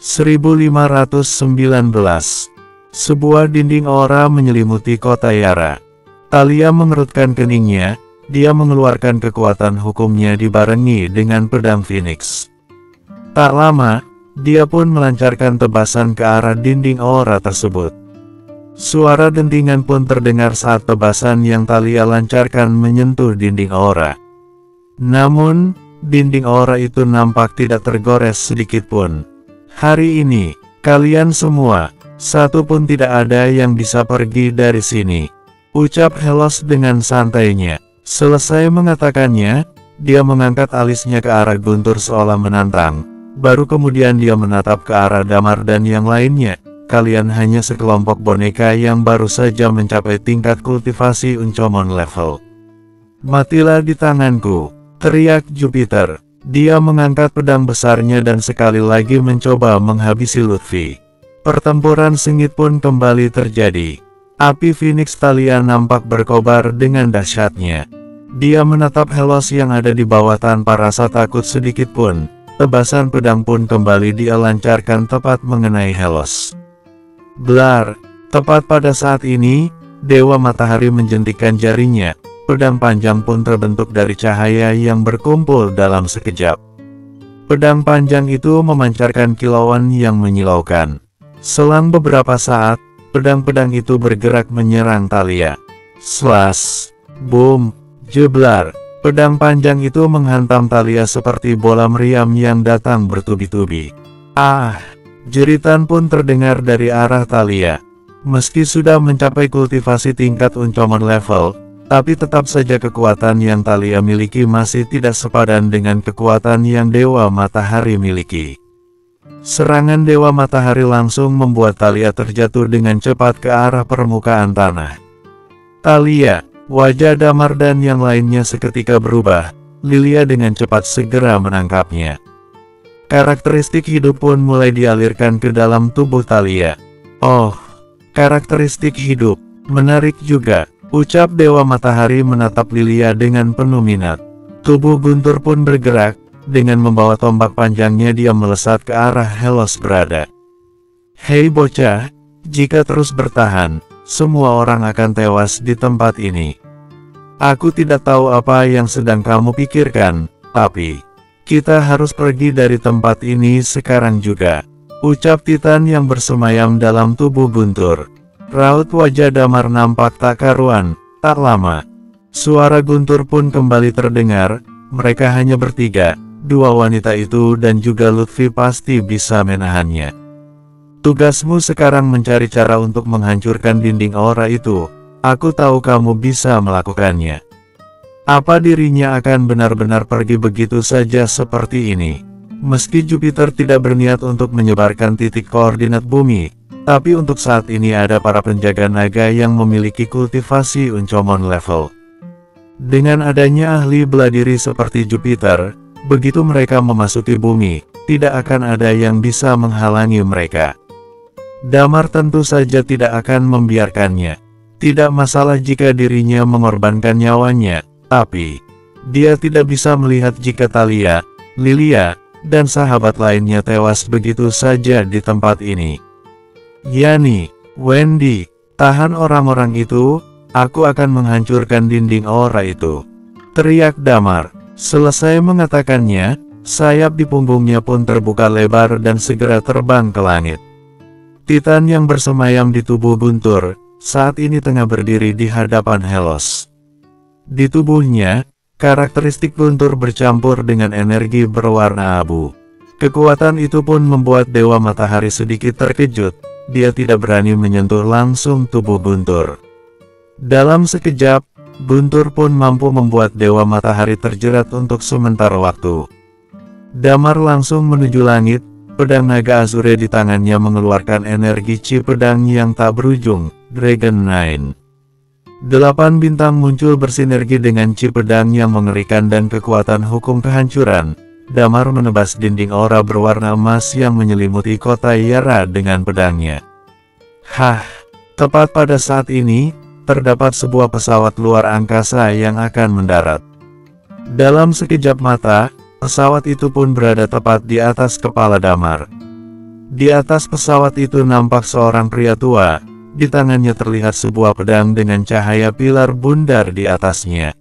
1519. Sebuah dinding aura menyelimuti kota Yara. Thalia mengerutkan keningnya, dia mengeluarkan kekuatan hukumnya dibarengi dengan pedang Phoenix. Tak lama, dia pun melancarkan tebasan ke arah dinding aura tersebut. Suara dentingan pun terdengar saat tebasan yang Thalia lancarkan menyentuh dinding aura. Namun, dinding aura itu nampak tidak tergores sedikit pun. Hari ini, kalian semua, satu pun tidak ada yang bisa pergi dari sini, ucap Helos dengan santainya. Selesai mengatakannya, dia mengangkat alisnya ke arah Guntur seolah menantang. Baru kemudian dia menatap ke arah Damar dan yang lainnya. Kalian hanya sekelompok boneka yang baru saja mencapai tingkat kultivasi Uncomon level. Matilah di tanganku, teriak Jupiter. Dia mengangkat pedang besarnya dan sekali lagi mencoba menghabisi Lutfi. Pertempuran sengit pun kembali terjadi. Api Phoenix Thalia nampak berkobar dengan dahsyatnya. Dia menatap Helos yang ada di bawah tanpa rasa takut sedikit pun. Tebasan pedang pun kembali dia lancarkan tepat mengenai Helos. Blar, tepat pada saat ini, Dewa Matahari menjentikkan jarinya. Pedang panjang pun terbentuk dari cahaya yang berkumpul dalam sekejap. Pedang panjang itu memancarkan kilauan yang menyilaukan. Selang beberapa saat, pedang-pedang itu bergerak menyerang Thalia. Slash, boom, jeblar. Pedang panjang itu menghantam Thalia seperti bola meriam yang datang bertubi-tubi. Ah, jeritan pun terdengar dari arah Thalia. Meski sudah mencapai kultivasi tingkat Uncomon level, tapi tetap saja kekuatan yang Thalia miliki masih tidak sepadan dengan kekuatan yang Dewa Matahari miliki. Serangan Dewa Matahari langsung membuat Thalia terjatuh dengan cepat ke arah permukaan tanah. Thalia, wajah Damar dan yang lainnya seketika berubah. Lilia dengan cepat segera menangkapnya. Karakteristik hidup pun mulai dialirkan ke dalam tubuh Thalia. Oh, karakteristik hidup, menarik juga, ucap Dewa Matahari menatap Lilia dengan penuh minat. Tubuh Guntur pun bergerak, dengan membawa tombak panjangnya dia melesat ke arah Helos berada. Hei bocah, jika terus bertahan, semua orang akan tewas di tempat ini. Aku tidak tahu apa yang sedang kamu pikirkan, tapi kita harus pergi dari tempat ini sekarang juga, ucap Titan yang bersemayam dalam tubuh Guntur. Raut wajah Damar nampak tak karuan. Tak lama, suara Guntur pun kembali terdengar. Mereka hanya bertiga, dua wanita itu dan juga Lutfi pasti bisa menahannya. Tugasmu sekarang mencari cara untuk menghancurkan dinding aura itu. Aku tahu kamu bisa melakukannya. Apa dirinya akan benar-benar pergi begitu saja seperti ini? Meski Jupiter tidak berniat untuk menyebarkan titik koordinat bumi, tapi untuk saat ini ada para penjaga naga yang memiliki kultivasi Uncomon level. Dengan adanya ahli bela diri seperti Jupiter, begitu mereka memasuki bumi, tidak akan ada yang bisa menghalangi mereka. Damar tentu saja tidak akan membiarkannya. Tidak masalah jika dirinya mengorbankan nyawanya, tapi dia tidak bisa melihat jika Thalia, Lilia, dan sahabat lainnya tewas begitu saja di tempat ini. Yani, Wendy, tahan orang-orang itu, aku akan menghancurkan dinding aura itu, teriak Damar. Selesai mengatakannya, sayap di punggungnya pun terbuka lebar dan segera terbang ke langit. Titan yang bersemayam di tubuh Guntur, saat ini tengah berdiri di hadapan Helos. Di tubuhnya, karakteristik Guntur bercampur dengan energi berwarna abu. Kekuatan itu pun membuat Dewa Matahari sedikit terkejut. Dia tidak berani menyentuh langsung tubuh Guntur. Dalam sekejap, Guntur pun mampu membuat Dewa Matahari terjerat untuk sementara waktu. Damar langsung menuju langit, pedang naga Azure di tangannya mengeluarkan energi chi pedang yang tak berujung, Dragon Nine. 8 bintang muncul bersinergi dengan chi pedang yang mengerikan dan kekuatan hukum kehancuran. Damar menebas dinding aura berwarna emas yang menyelimuti kota Yara dengan pedangnya. Hah, tepat pada saat ini, terdapat sebuah pesawat luar angkasa yang akan mendarat. Dalam sekejap mata, pesawat itu pun berada tepat di atas kepala Damar. Di atas pesawat itu nampak seorang pria tua, di tangannya terlihat sebuah pedang dengan cahaya pilar bundar di atasnya.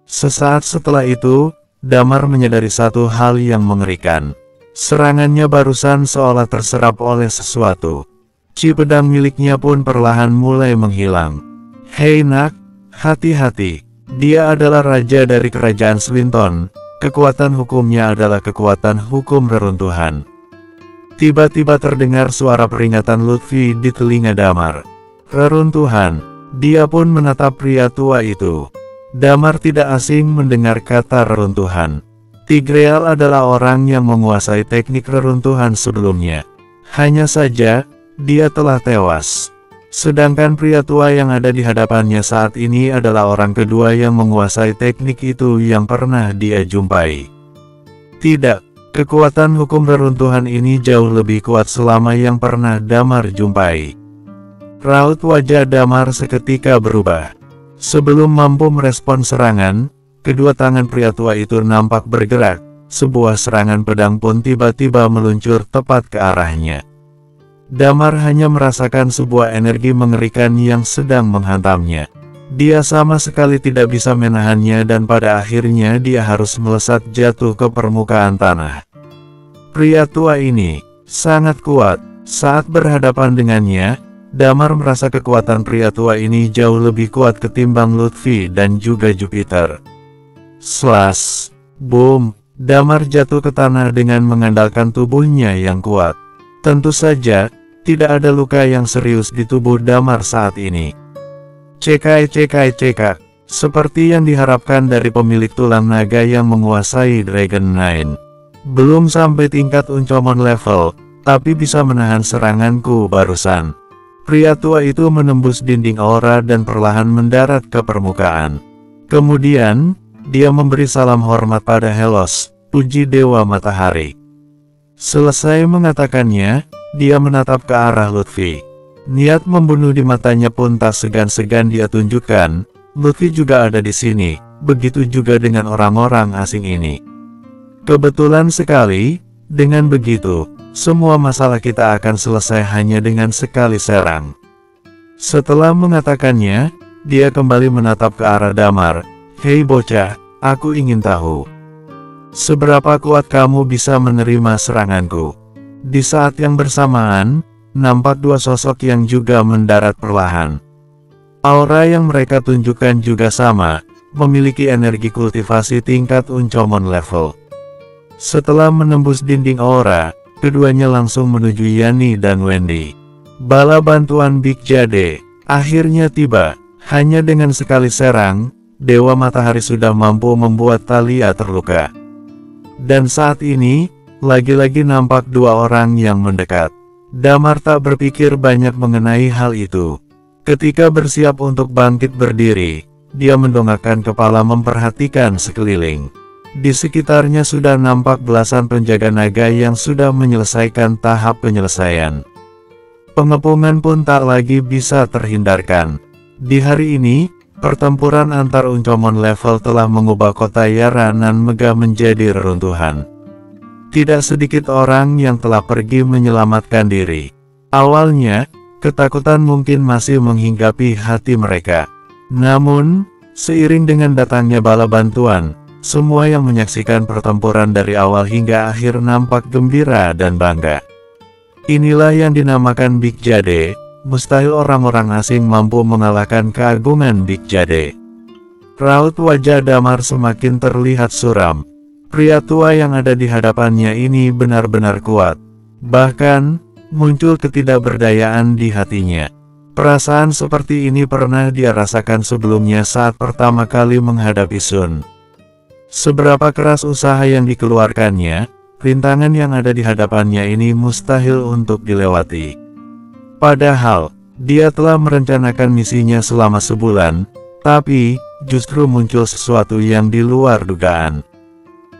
Sesaat setelah itu, Damar menyadari satu hal yang mengerikan. Serangannya barusan seolah terserap oleh sesuatu. Ci pedang miliknya pun perlahan mulai menghilang. Hei nak, hati-hati. Dia adalah raja dari kerajaan Slinton. Kekuatan hukumnya adalah kekuatan hukum reruntuhan. Tiba-tiba terdengar suara peringatan Lutfi di telinga Damar. Reruntuhan. Dia pun menatap pria tua itu. Damar tidak asing mendengar kata reruntuhan. Tigreal adalah orang yang menguasai teknik reruntuhan sebelumnya. Hanya saja, dia telah tewas. Sedangkan pria tua yang ada di hadapannya saat ini adalah orang kedua yang menguasai teknik itu yang pernah dia jumpai. Tidak, kekuatan hukum reruntuhan ini jauh lebih kuat selama yang pernah Damar jumpai. Raut wajah Damar seketika berubah. Sebelum mampu merespon serangan, kedua tangan pria tua itu nampak bergerak. Sebuah serangan pedang pun tiba-tiba meluncur tepat ke arahnya. Damar hanya merasakan sebuah energi mengerikan yang sedang menghantamnya. Dia sama sekali tidak bisa menahannya dan pada akhirnya dia harus melesat jatuh ke permukaan tanah. Pria tua ini sangat kuat. Saat berhadapan dengannya, Damar merasa kekuatan pria tua ini jauh lebih kuat ketimbang Lutfi dan juga Jupiter. Slash! Boom! Damar jatuh ke tanah dengan mengandalkan tubuhnya yang kuat. Tentu saja, tidak ada luka yang serius di tubuh Damar saat ini. Cekai. Seperti yang diharapkan dari pemilik tulang naga yang menguasai Dragon Nine. Belum sampai tingkat Uncomon level, tapi bisa menahan seranganku barusan. Pria tua itu menembus dinding aura dan perlahan mendarat ke permukaan. Kemudian, dia memberi salam hormat pada Helos, puji Dewa Matahari. Selesai mengatakannya, dia menatap ke arah Lutfi. Niat membunuh di matanya pun tak segan-segan dia tunjukkan. Lutfi juga ada di sini, begitu juga dengan orang-orang asing ini. Kebetulan sekali, dengan begitu, semua masalah kita akan selesai hanya dengan sekali serang. Setelah mengatakannya, dia kembali menatap ke arah Damar. Hei bocah, aku ingin tahu. Seberapa kuat kamu bisa menerima seranganku? Di saat yang bersamaan, nampak dua sosok yang juga mendarat perlahan. Aura yang mereka tunjukkan juga sama, memiliki energi kultivasi tingkat Uncomon level. Setelah menembus dinding aura, keduanya langsung menuju Yani dan Wendy. Bala bantuan Big Jade akhirnya tiba. Hanya dengan sekali serang, Dewa Matahari sudah mampu membuat Thalia terluka. Dan saat ini, lagi-lagi nampak dua orang yang mendekat. Damar tak berpikir banyak mengenai hal itu. Ketika bersiap untuk bangkit berdiri, dia mendongakkan kepala memperhatikan sekeliling. Di sekitarnya sudah nampak belasan penjaga naga yang sudah menyelesaikan tahap penyelesaian. Pengepungan pun tak lagi bisa terhindarkan. Di hari ini, pertempuran antar Uncomon level telah mengubah kota Yara Nan Megah menjadi reruntuhan. Tidak sedikit orang yang telah pergi menyelamatkan diri. Awalnya, ketakutan mungkin masih menghinggapi hati mereka. Namun, seiring dengan datangnya bala bantuan, semua yang menyaksikan pertempuran dari awal hingga akhir nampak gembira dan bangga. Inilah yang dinamakan Big Jade. Mustahil orang-orang asing mampu mengalahkan keagungan Big Jade. Raut wajah Damar semakin terlihat suram. Pria tua yang ada di hadapannya ini benar-benar kuat. Bahkan, muncul ketidakberdayaan di hatinya. Perasaan seperti ini pernah dia rasakan sebelumnya saat pertama kali menghadapi Sun. Seberapa keras usaha yang dikeluarkannya, rintangan yang ada di hadapannya ini mustahil untuk dilewati. Padahal, dia telah merencanakan misinya selama sebulan, tapi, justru muncul sesuatu yang di luar dugaan.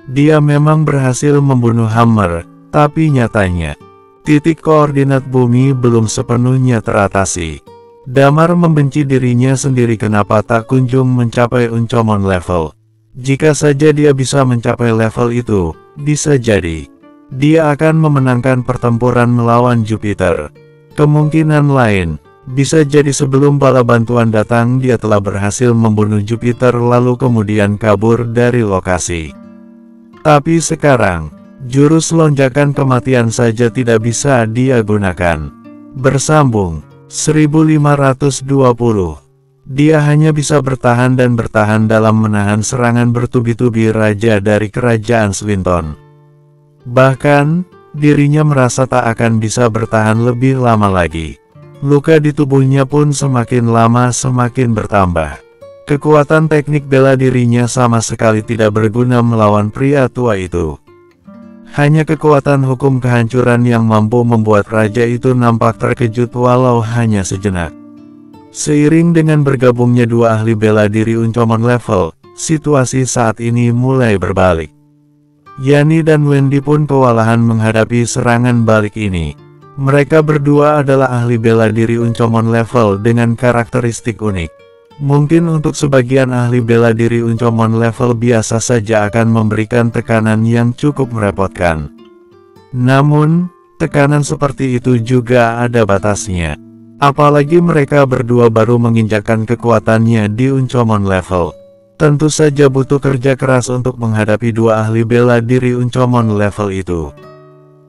Dia memang berhasil membunuh Hammer, tapi nyatanya, titik koordinat bumi belum sepenuhnya teratasi. Damar membenci dirinya sendiri kenapa tak kunjung mencapai Uncomon level. Jika saja dia bisa mencapai level itu, bisa jadi dia akan memenangkan pertempuran melawan Jupiter. Kemungkinan lain, bisa jadi sebelum bala bantuan datang dia telah berhasil membunuh Jupiter lalu kemudian kabur dari lokasi. Tapi sekarang, jurus lonjakan kematian saja tidak bisa dia gunakan. Bersambung, 1520. Dia hanya bisa bertahan dan bertahan dalam menahan serangan bertubi-tubi raja dari kerajaan Swinton. Bahkan, dirinya merasa tak akan bisa bertahan lebih lama lagi. Luka di tubuhnya pun semakin lama semakin bertambah. Kekuatan teknik bela dirinya sama sekali tidak berguna melawan pria tua itu. Hanya kekuatan hukum kehancuran yang mampu membuat raja itu nampak terkejut walau hanya sejenak. Seiring dengan bergabungnya dua ahli bela diri Uncomon level, situasi saat ini mulai berbalik. Yani dan Wendy pun kewalahan menghadapi serangan balik ini. Mereka berdua adalah ahli bela diri Uncomon level dengan karakteristik unik. Mungkin untuk sebagian ahli bela diri Uncomon level biasa saja akan memberikan tekanan yang cukup merepotkan. Namun, tekanan seperti itu juga ada batasnya. Apalagi mereka berdua baru menginjakkan kekuatannya di Uncomon level. Tentu saja butuh kerja keras untuk menghadapi dua ahli bela diri Uncomon level itu.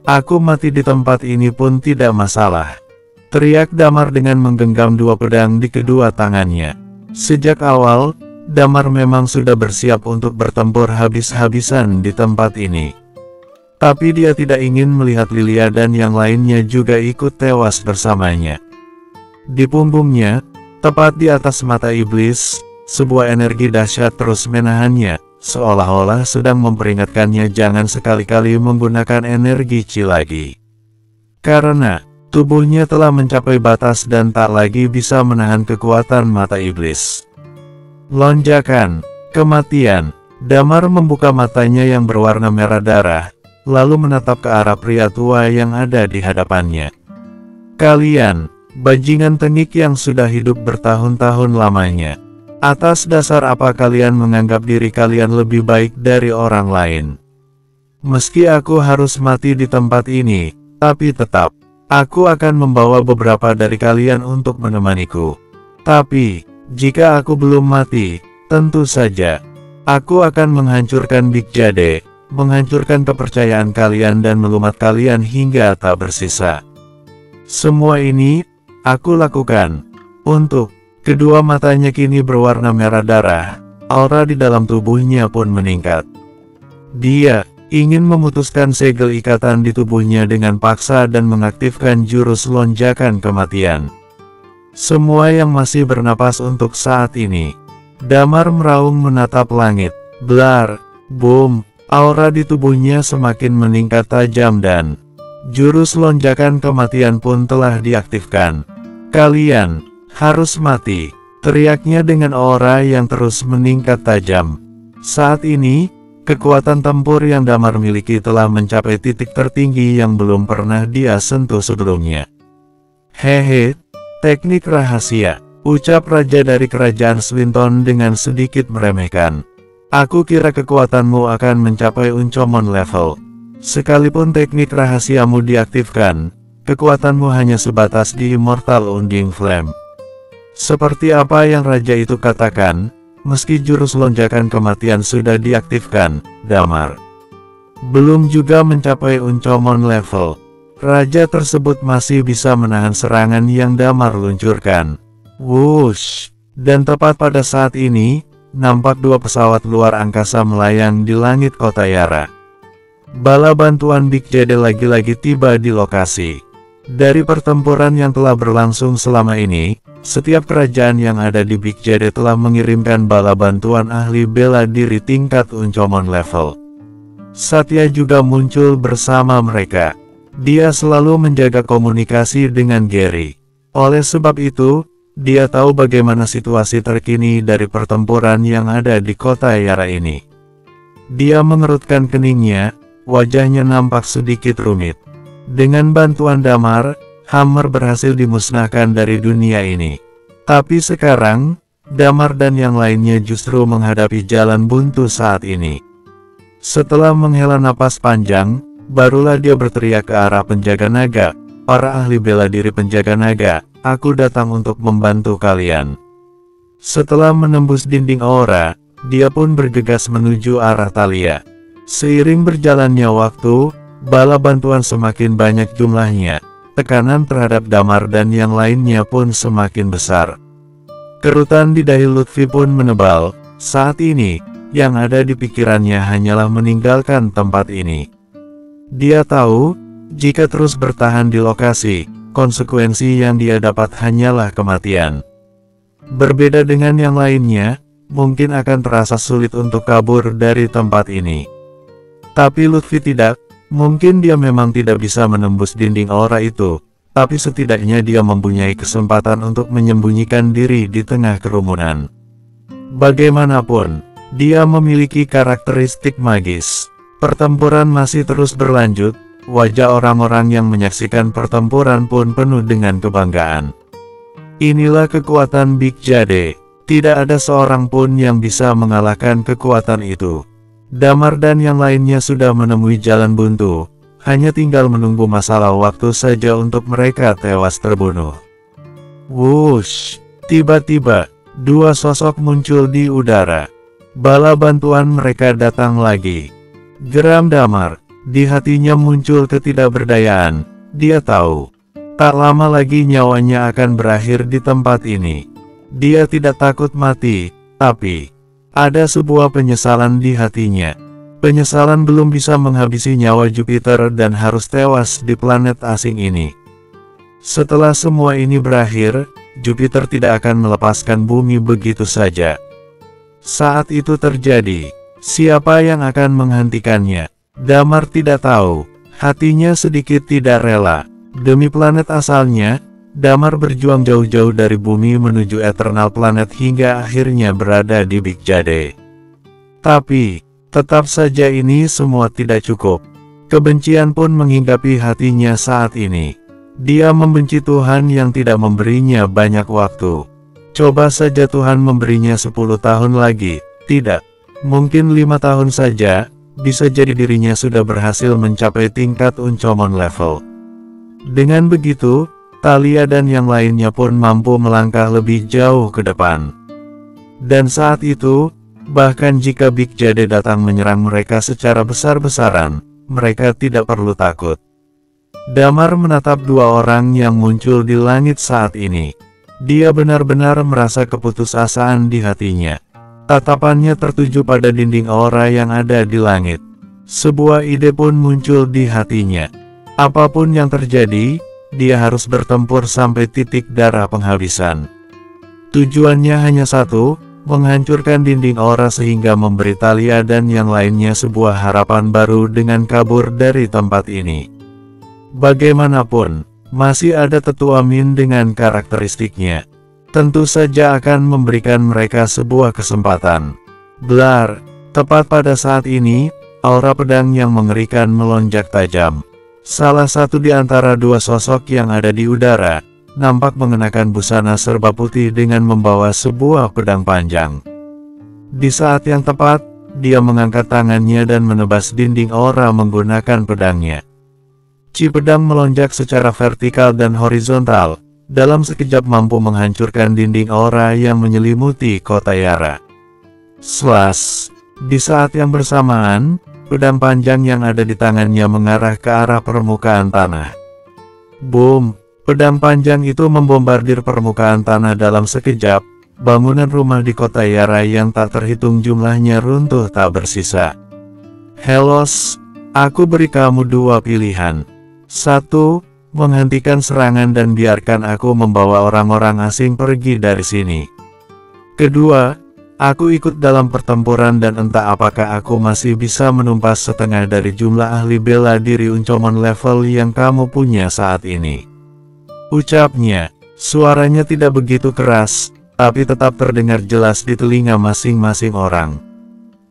Aku mati di tempat ini pun tidak masalah, teriak Damar dengan menggenggam dua pedang di kedua tangannya. Sejak awal, Damar memang sudah bersiap untuk bertempur habis-habisan di tempat ini. Tapi dia tidak ingin melihat Lilia dan yang lainnya juga ikut tewas bersamanya. Di punggungnya, tepat di atas mata iblis, sebuah energi dahsyat terus menahannya, seolah-olah sedang memperingatkannya jangan sekali-kali menggunakan energi Chi lagi. Karena, tubuhnya telah mencapai batas dan tak lagi bisa menahan kekuatan mata iblis. Lonjakan, kematian. Damar membuka matanya yang berwarna merah darah, lalu menatap ke arah pria tua yang ada di hadapannya. Kalian, bajingan tengik yang sudah hidup bertahun-tahun lamanya. Atas dasar apa kalian menganggap diri kalian lebih baik dari orang lain? Meski aku harus mati di tempat ini, tapi tetap, aku akan membawa beberapa dari kalian untuk menemaniku. Tapi, jika aku belum mati, tentu saja, aku akan menghancurkan Big Jade, menghancurkan kepercayaan kalian dan melumat kalian hingga tak bersisa. Semua ini, aku lakukan untuk kedua matanya kini berwarna merah darah, aura di dalam tubuhnya pun meningkat. Dia ingin memutuskan segel ikatan di tubuhnya dengan paksa dan mengaktifkan jurus lonjakan kematian. Semua yang masih bernapas untuk saat ini. Damar meraung menatap langit. Blar, boom, aura di tubuhnya semakin meningkat tajam dan jurus lonjakan kematian pun telah diaktifkan. Kalian harus mati, teriaknya dengan aura yang terus meningkat tajam. Saat ini, kekuatan tempur yang Damar miliki telah mencapai titik tertinggi yang belum pernah dia sentuh sebelumnya. Hehe, teknik rahasia, ucap raja dari kerajaan Swinton dengan sedikit meremehkan. Aku kira kekuatanmu akan mencapai Uncomon level. Sekalipun teknik rahasiamu diaktifkan, kekuatanmu hanya sebatas di Immortal Unding Flame. Seperti apa yang raja itu katakan, meski jurus lonjakan kematian sudah diaktifkan, Damar belum juga mencapai Uncomon level. Raja tersebut masih bisa menahan serangan yang Damar luncurkan. Wush! Dan tepat pada saat ini, nampak dua pesawat luar angkasa melayang di langit kota Yara. Bala bantuan Big Jade lagi-lagi tiba di lokasi. Dari pertempuran yang telah berlangsung selama ini, setiap kerajaan yang ada di Big Jade telah mengirimkan bala bantuan ahli bela diri tingkat Uncomon level. Satya juga muncul bersama mereka. Dia selalu menjaga komunikasi dengan Gary. Oleh sebab itu, dia tahu bagaimana situasi terkini dari pertempuran yang ada di kota Yara ini. Dia mengerutkan keningnya, wajahnya nampak sedikit rumit. Dengan bantuan Damar, Hammer berhasil dimusnahkan dari dunia ini. Tapi sekarang, Damar dan yang lainnya justru menghadapi jalan buntu saat ini. Setelah menghela napas panjang, barulah dia berteriak ke arah penjaga naga, "Para ahli bela diri penjaga naga, aku datang untuk membantu kalian." Setelah menembus dinding aura, dia pun bergegas menuju arah Thalia. Seiring berjalannya waktu, bala bantuan semakin banyak jumlahnya, tekanan terhadap Damar dan yang lainnya pun semakin besar. Kerutan di dahi Lutfi pun menebal. Saat ini, yang ada di pikirannya hanyalah meninggalkan tempat ini. Dia tahu, jika terus bertahan di lokasi, konsekuensi yang dia dapat hanyalah kematian. Berbeda dengan yang lainnya, mungkin akan terasa sulit untuk kabur dari tempat ini. Tapi Lutfi tidak, mungkin dia memang tidak bisa menembus dinding aura itu, tapi setidaknya dia mempunyai kesempatan untuk menyembunyikan diri di tengah kerumunan. Bagaimanapun, dia memiliki karakteristik magis. Pertempuran masih terus berlanjut, wajah orang-orang yang menyaksikan pertempuran pun penuh dengan kebanggaan. Inilah kekuatan Big Jade, tidak ada seorang pun yang bisa mengalahkan kekuatan itu. Damar dan yang lainnya sudah menemui jalan buntu, hanya tinggal menunggu masalah waktu saja untuk mereka tewas terbunuh. Wush, tiba-tiba, dua sosok muncul di udara. Bala bantuan mereka datang lagi. Geram Damar, di hatinya muncul ketidakberdayaan. Dia tahu, tak lama lagi nyawanya akan berakhir di tempat ini. Dia tidak takut mati, tapi ada sebuah penyesalan di hatinya. Penyesalan belum bisa menghabisi nyawa Jupiter dan harus tewas di planet asing ini. Setelah semua ini berakhir, Jupiter tidak akan melepaskan bumi begitu saja. Saat itu terjadi, siapa yang akan menghentikannya? Damar tidak tahu, hatinya sedikit tidak rela. Demi planet asalnya, Damar berjuang jauh-jauh dari bumi menuju Eternal Planet hingga akhirnya berada di Big Jade. Tapi, tetap saja ini semua tidak cukup. Kebencian pun menghinggapi hatinya saat ini. Dia membenci Tuhan yang tidak memberinya banyak waktu. Coba saja Tuhan memberinya 10 tahun lagi, tidak. Mungkin 5 tahun saja, bisa jadi dirinya sudah berhasil mencapai tingkat Uncomon level. Dengan begitu, Thalia dan yang lainnya pun mampu melangkah lebih jauh ke depan. Dan saat itu, bahkan jika Big Jade datang menyerang mereka secara besar-besaran, mereka tidak perlu takut. Damar menatap dua orang yang muncul di langit saat ini. Dia benar-benar merasa keputusasaan di hatinya. Tatapannya tertuju pada dinding aura yang ada di langit. Sebuah ide pun muncul di hatinya. Apapun yang terjadi, dia harus bertempur sampai titik darah penghabisan. Tujuannya hanya satu, menghancurkan dinding aura sehingga memberi Thalia dan yang lainnya sebuah harapan baru dengan kabur dari tempat ini. Bagaimanapun, masih ada tetua Min dengan karakteristiknya. Tentu saja akan memberikan mereka sebuah kesempatan. Blar, tepat pada saat ini, aura pedang yang mengerikan melonjak tajam. Salah satu di antara dua sosok yang ada di udara, nampak mengenakan busana serba putih dengan membawa sebuah pedang panjang. Di saat yang tepat, dia mengangkat tangannya dan menebas dinding aura menggunakan pedangnya. Ci pedang melonjak secara vertikal dan horizontal, dalam sekejap mampu menghancurkan dinding aura yang menyelimuti kota Yara. Slash! Di saat yang bersamaan, pedang panjang yang ada di tangannya mengarah ke arah permukaan tanah. Boom! Pedang panjang itu membombardir permukaan tanah dalam sekejap. Bangunan rumah di kota Yara yang tak terhitung jumlahnya runtuh tak bersisa. Helos, aku beri kamu dua pilihan. 1. Menghentikan serangan dan biarkan aku membawa orang-orang asing pergi dari sini. Kedua, aku ikut dalam pertempuran dan entah apakah aku masih bisa menumpas setengah dari jumlah ahli bela diri Uncomon level yang kamu punya saat ini. Ucapnya, suaranya tidak begitu keras, tapi tetap terdengar jelas di telinga masing-masing orang.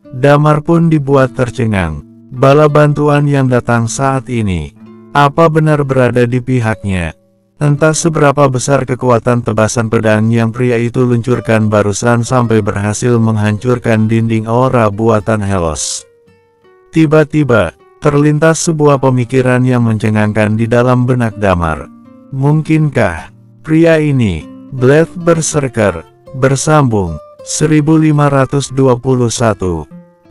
Damar pun dibuat tercengang. Bala bantuan yang datang saat ini, apa benar berada di pihaknya? Entah seberapa besar kekuatan tebasan pedang yang pria itu luncurkan barusan sampai berhasil menghancurkan dinding aura buatan Helos. Tiba-tiba, Terlintas sebuah pemikiran yang mencengangkan di dalam benak Damar. Mungkinkah pria ini, Blade Berserker, bersambung? 1521.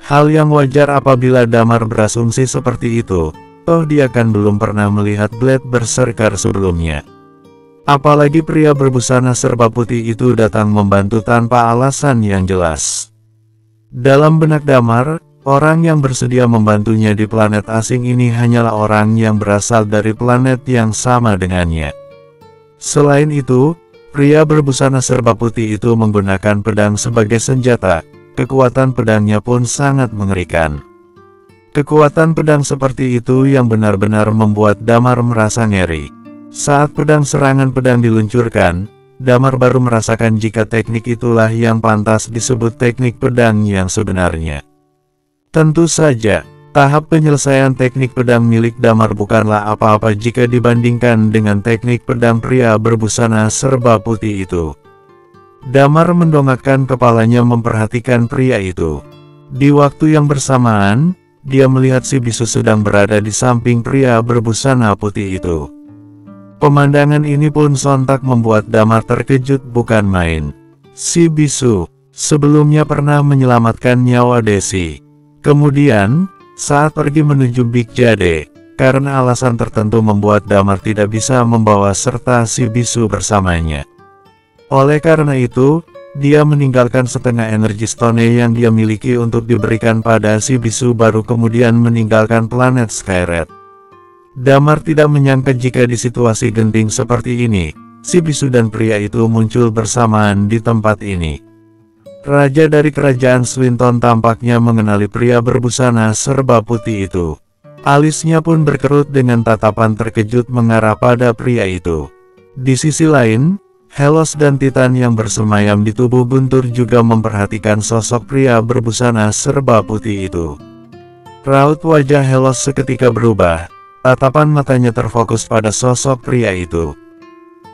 Hal yang wajar apabila Damar berasumsi seperti itu, toh dia kan belum pernah melihat Blade Berserker sebelumnya. Apalagi pria berbusana serba putih itu datang membantu tanpa alasan yang jelas. Dalam benak Damar, orang yang bersedia membantunya di planet asing ini hanyalah orang yang berasal dari planet yang sama dengannya. Selain itu, pria berbusana serba putih itu menggunakan pedang sebagai senjata. Kekuatan pedangnya pun sangat mengerikan. Kekuatan pedang seperti itu yang benar-benar membuat Damar merasa ngeri. Saat pedang serangan pedang diluncurkan, Damar baru merasakan jika teknik itulah yang pantas disebut teknik pedang yang sebenarnya. Tentu saja, tahap penyelesaian teknik pedang milik Damar bukanlah apa-apa jika dibandingkan dengan teknik pedang pria berbusana serba putih itu. Damar mendongakkan kepalanya memperhatikan pria itu. Di waktu yang bersamaan, dia melihat si bisu sedang berada di samping pria berbusana putih itu. Pemandangan ini pun sontak membuat Damar terkejut bukan main. Si bisu sebelumnya pernah menyelamatkan nyawa Desi. Kemudian, saat pergi menuju Big Jade, karena alasan tertentu membuat Damar tidak bisa membawa serta si bisu bersamanya. Oleh karena itu, dia meninggalkan setengah energi stone yang dia miliki untuk diberikan pada si bisu baru kemudian meninggalkan planet Skyred. Damar tidak menyangka jika di situasi genting seperti ini, si bisu dan pria itu muncul bersamaan di tempat ini. Raja dari kerajaan Swinton tampaknya mengenali pria berbusana serba putih itu. Alisnya pun berkerut dengan tatapan terkejut mengarah pada pria itu. Di sisi lain, Helos dan Titan yang bersemayam di tubuh Guntur juga memperhatikan sosok pria berbusana serba putih itu. Raut wajah Helos seketika berubah, tatapan matanya terfokus pada sosok pria itu.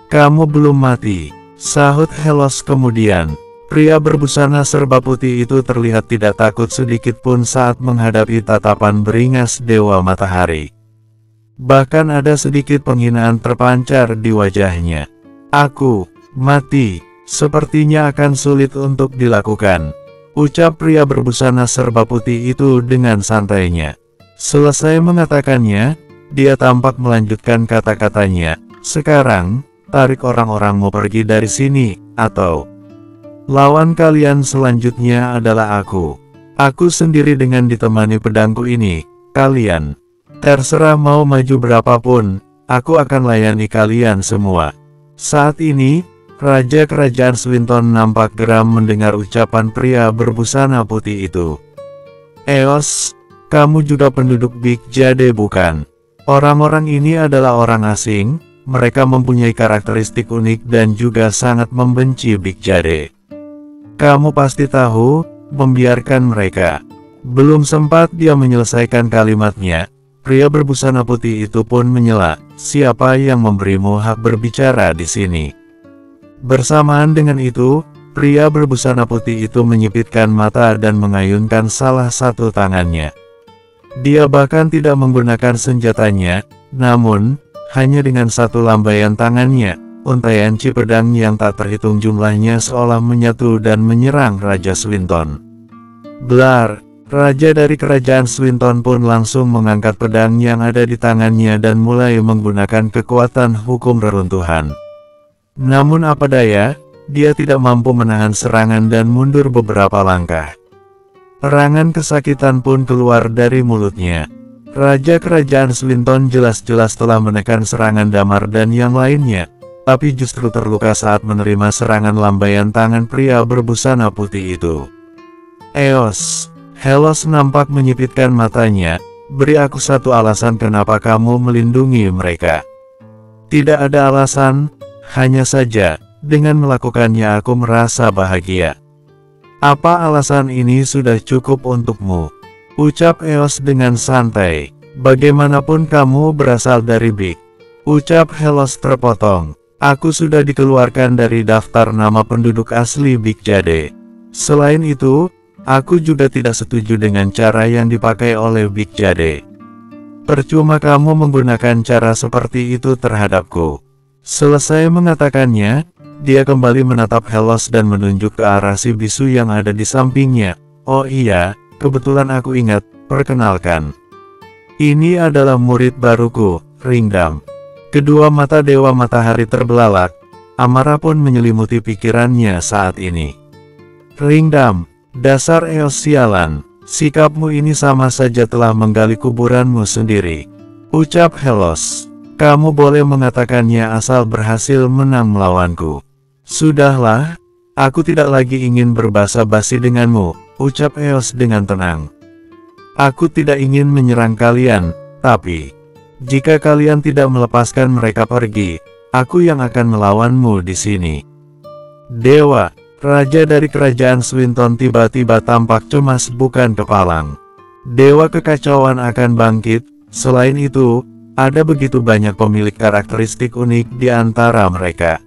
"Kamu belum mati," sahut Helos kemudian. Pria berbusana serba putih itu terlihat tidak takut sedikit pun saat menghadapi tatapan beringas Dewa Matahari. Bahkan ada sedikit penghinaan terpancar di wajahnya. "Aku mati, sepertinya akan sulit untuk dilakukan," ucap pria berbusana serba putih itu dengan santainya. Selesai mengatakannya, dia tampak melanjutkan kata-katanya, "Sekarang, tarik orang-orangmu pergi dari sini, atau lawan kalian selanjutnya adalah aku. Aku sendiri dengan ditemani pedangku ini. Kalian terserah mau maju berapapun, aku akan layani kalian semua." Saat ini, Raja Kerajaan Swinton nampak geram mendengar ucapan pria berbusana putih itu. "Eos, kamu juga penduduk Big Jade bukan? Orang-orang ini adalah orang asing, mereka mempunyai karakteristik unik dan juga sangat membenci Big Jade. Kamu pasti tahu, membiarkan mereka." Belum sempat dia menyelesaikan kalimatnya, pria berbusana putih itu pun menyela, "Siapa yang memberimu hak berbicara di sini?" Bersamaan dengan itu, pria berbusana putih itu menyipitkan mata dan mengayunkan salah satu tangannya. Dia bahkan tidak menggunakan senjatanya, namun, hanya dengan satu lambaian tangannya, untaian ci pedang yang tak terhitung jumlahnya seolah menyatu dan menyerang Raja Swinton. Blar! Raja dari kerajaan Swinton pun langsung mengangkat pedang yang ada di tangannya dan mulai menggunakan kekuatan hukum reruntuhan. Namun apa daya, dia tidak mampu menahan serangan dan mundur beberapa langkah. Erangan kesakitan pun keluar dari mulutnya. Raja kerajaan Swinton jelas-jelas telah menekan serangan Damar dan yang lainnya, tapi justru terluka saat menerima serangan lambaian tangan pria berbusana putih itu. "Eos," Helos nampak menyipitkan matanya, "beri aku satu alasan kenapa kamu melindungi mereka." "Tidak ada alasan, hanya saja, dengan melakukannya aku merasa bahagia." "Apa alasan ini sudah cukup untukmu?" ucap Eos dengan santai. "Bagaimanapun kamu berasal dari Big," ucap Helos terpotong. "Aku sudah dikeluarkan dari daftar nama penduduk asli Big Jade. Selain itu, aku juga tidak setuju dengan cara yang dipakai oleh Big Jade. Percuma kamu menggunakan cara seperti itu terhadapku. Selesai mengatakannya, dia kembali menatap Helos dan menunjuk ke arah si bisu yang ada di sampingnya. Oh iya, kebetulan aku ingat, perkenalkan. Ini adalah murid baruku, Ringdam. Kedua mata Dewa Matahari terbelalak, amarah pun menyelimuti pikirannya saat ini. Ringdam, dasar Eos sialan, sikapmu ini sama saja telah menggali kuburanmu sendiri. Ucap Helos, kamu boleh mengatakannya asal berhasil menang melawanku. Sudahlah, aku tidak lagi ingin berbasa-basi denganmu, ucap Eos dengan tenang. Aku tidak ingin menyerang kalian, tapi jika kalian tidak melepaskan mereka pergi, aku yang akan melawanmu di sini. Dewa, raja dari kerajaan Swinton tiba-tiba tampak cemas bukan kepalang. Dewa kekacauan akan bangkit, selain itu, ada begitu banyak pemilik karakteristik unik di antara mereka.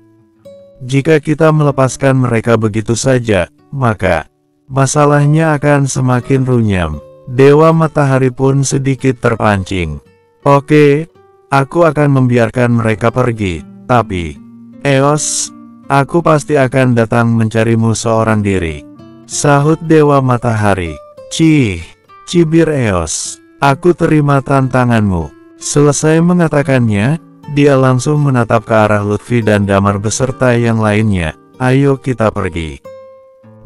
Jika kita melepaskan mereka begitu saja, maka masalahnya akan semakin runyam. Dewa Matahari pun sedikit terpancing. Oke, aku akan membiarkan mereka pergi, tapi Eos, aku pasti akan datang mencarimu seorang diri. Sahut Dewa Matahari. Cibir Eos, aku terima tantanganmu. Selesai mengatakannya, dia langsung menatap ke arah Lutfi dan Damar beserta yang lainnya. Ayo kita pergi.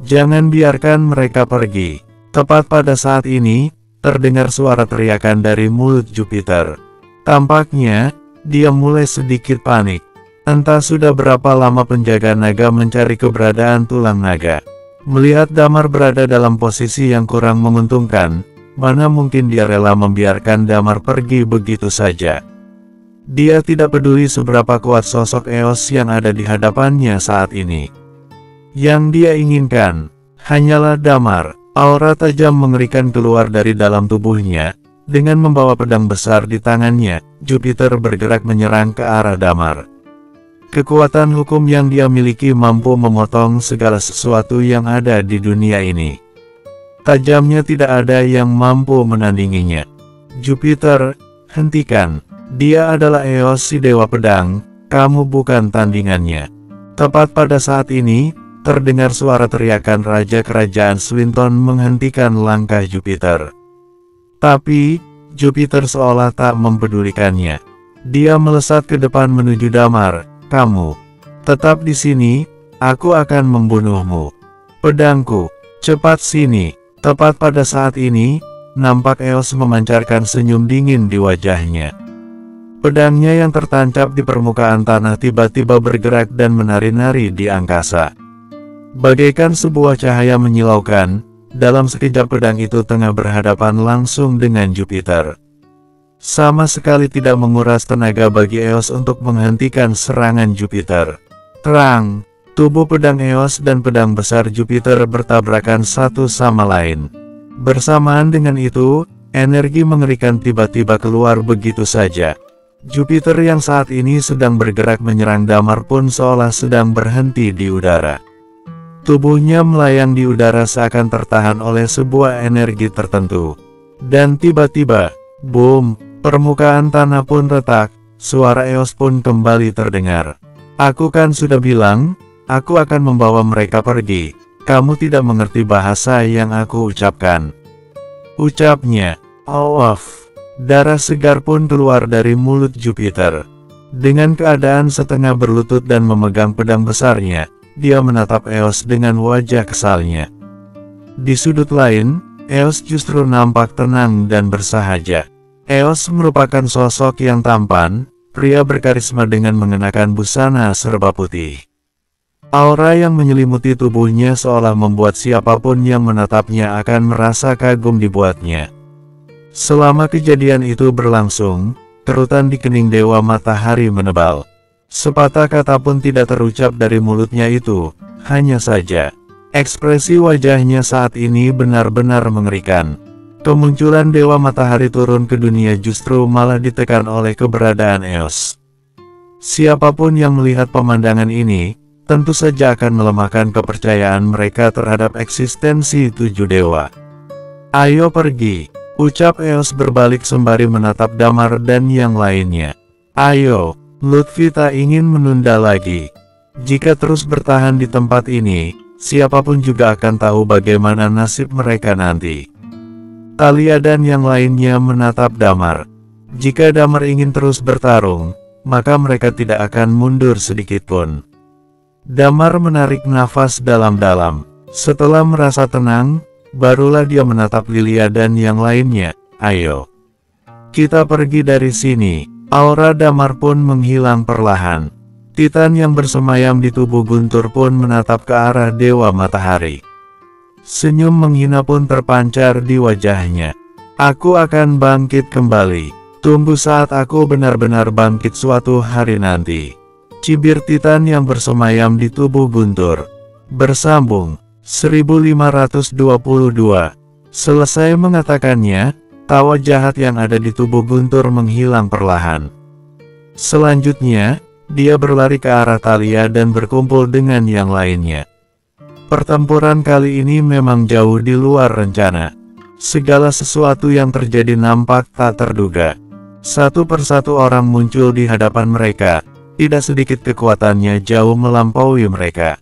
Jangan biarkan mereka pergi. Tepat pada saat ini, terdengar suara teriakan dari mulut Jupiter. Tampaknya, dia mulai sedikit panik. Entah sudah berapa lama penjaga naga mencari keberadaan tulang naga. Melihat Damar berada dalam posisi yang kurang menguntungkan, mana mungkin dia rela membiarkan Damar pergi begitu saja. Dia tidak peduli seberapa kuat sosok Eos yang ada di hadapannya saat ini. Yang dia inginkan, hanyalah Damar. Aura tajam mengerikan keluar dari dalam tubuhnya. Dengan membawa pedang besar di tangannya, Jupiter bergerak menyerang ke arah Damar. Kekuatan hukum yang dia miliki mampu memotong segala sesuatu yang ada di dunia ini. Tajamnya tidak ada yang mampu menandinginya. Jupiter, hentikan. Dia adalah Eos si Dewa Pedang, kamu bukan tandingannya. Tepat pada saat ini, terdengar suara teriakan Raja Kerajaan Swinton menghentikan langkah Jupiter. Tapi, Jupiter seolah tak mempedulikannya. Dia melesat ke depan menuju Damar. Kamu tetap di sini, aku akan membunuhmu. Pedangku, cepat sini. Tepat pada saat ini, nampak Eos memancarkan senyum dingin di wajahnya. Pedangnya yang tertancap di permukaan tanah tiba-tiba bergerak dan menari-nari di angkasa. Bagaikan sebuah cahaya menyilaukan, dalam sekejap pedang itu tengah berhadapan langsung dengan Jupiter. Sama sekali tidak menguras tenaga bagi Eos untuk menghentikan serangan Jupiter. Terang, tubuh pedang Eos dan pedang besar Jupiter bertabrakan satu sama lain. Bersamaan dengan itu, energi mengerikan tiba-tiba keluar begitu saja. Jupiter yang saat ini sedang bergerak menyerang Damar pun seolah sedang berhenti di udara. Tubuhnya melayang di udara seakan tertahan oleh sebuah energi tertentu. Dan tiba-tiba, boom, permukaan tanah pun retak, suara Eos pun kembali terdengar. Aku kan sudah bilang, aku akan membawa mereka pergi. Kamu tidak mengerti bahasa yang aku ucapkan. Ucapnya, off. Darah segar pun keluar dari mulut Jupiter. Dengan keadaan setengah berlutut dan memegang pedang besarnya, dia menatap Eos dengan wajah kesalnya. Di sudut lain, Eos justru nampak tenang dan bersahaja. Eos merupakan sosok yang tampan, pria berkarisma dengan mengenakan busana serba putih. Aura yang menyelimuti tubuhnya seolah membuat siapapun yang menatapnya akan merasa kagum dibuatnya. Selama kejadian itu berlangsung, kerutan di kening Dewa Matahari menebal. Sepatah kata pun tidak terucap dari mulutnya itu, hanya saja ekspresi wajahnya saat ini benar-benar mengerikan. Kemunculan Dewa Matahari turun ke dunia justru malah ditekan oleh keberadaan Eos. Siapapun yang melihat pemandangan ini, tentu saja akan melemahkan kepercayaan mereka terhadap eksistensi tujuh dewa. Ayo pergi, Ucap Eos berbalik sembari menatap Damar dan yang lainnya. Ayo, Lutfi tak ingin menunda lagi. Jika terus bertahan di tempat ini, siapapun juga akan tahu bagaimana nasib mereka nanti. Thalia dan yang lainnya menatap Damar. Jika Damar ingin terus bertarung, maka mereka tidak akan mundur sedikitpun. Damar menarik nafas dalam-dalam. Setelah merasa tenang, barulah dia menatap Lilia dan yang lainnya. Ayo, kita pergi dari sini. Aura Damar pun menghilang perlahan. Titan yang bersemayam di tubuh Guntur pun menatap ke arah Dewa Matahari. Senyum menghina pun terpancar di wajahnya. Aku akan bangkit kembali. Tunggu saat aku benar-benar bangkit suatu hari nanti. Cibir Titan yang bersemayam di tubuh Guntur. Bersambung. 1522. Selesai mengatakannya, tawa jahat yang ada di tubuh Guntur menghilang perlahan. Selanjutnya, dia berlari ke arah Thalia dan berkumpul dengan yang lainnya. Pertempuran kali ini memang jauh di luar rencana. Segala sesuatu yang terjadi nampak tak terduga. Satu persatu orang muncul di hadapan mereka, tidak sedikit kekuatannya jauh melampaui mereka.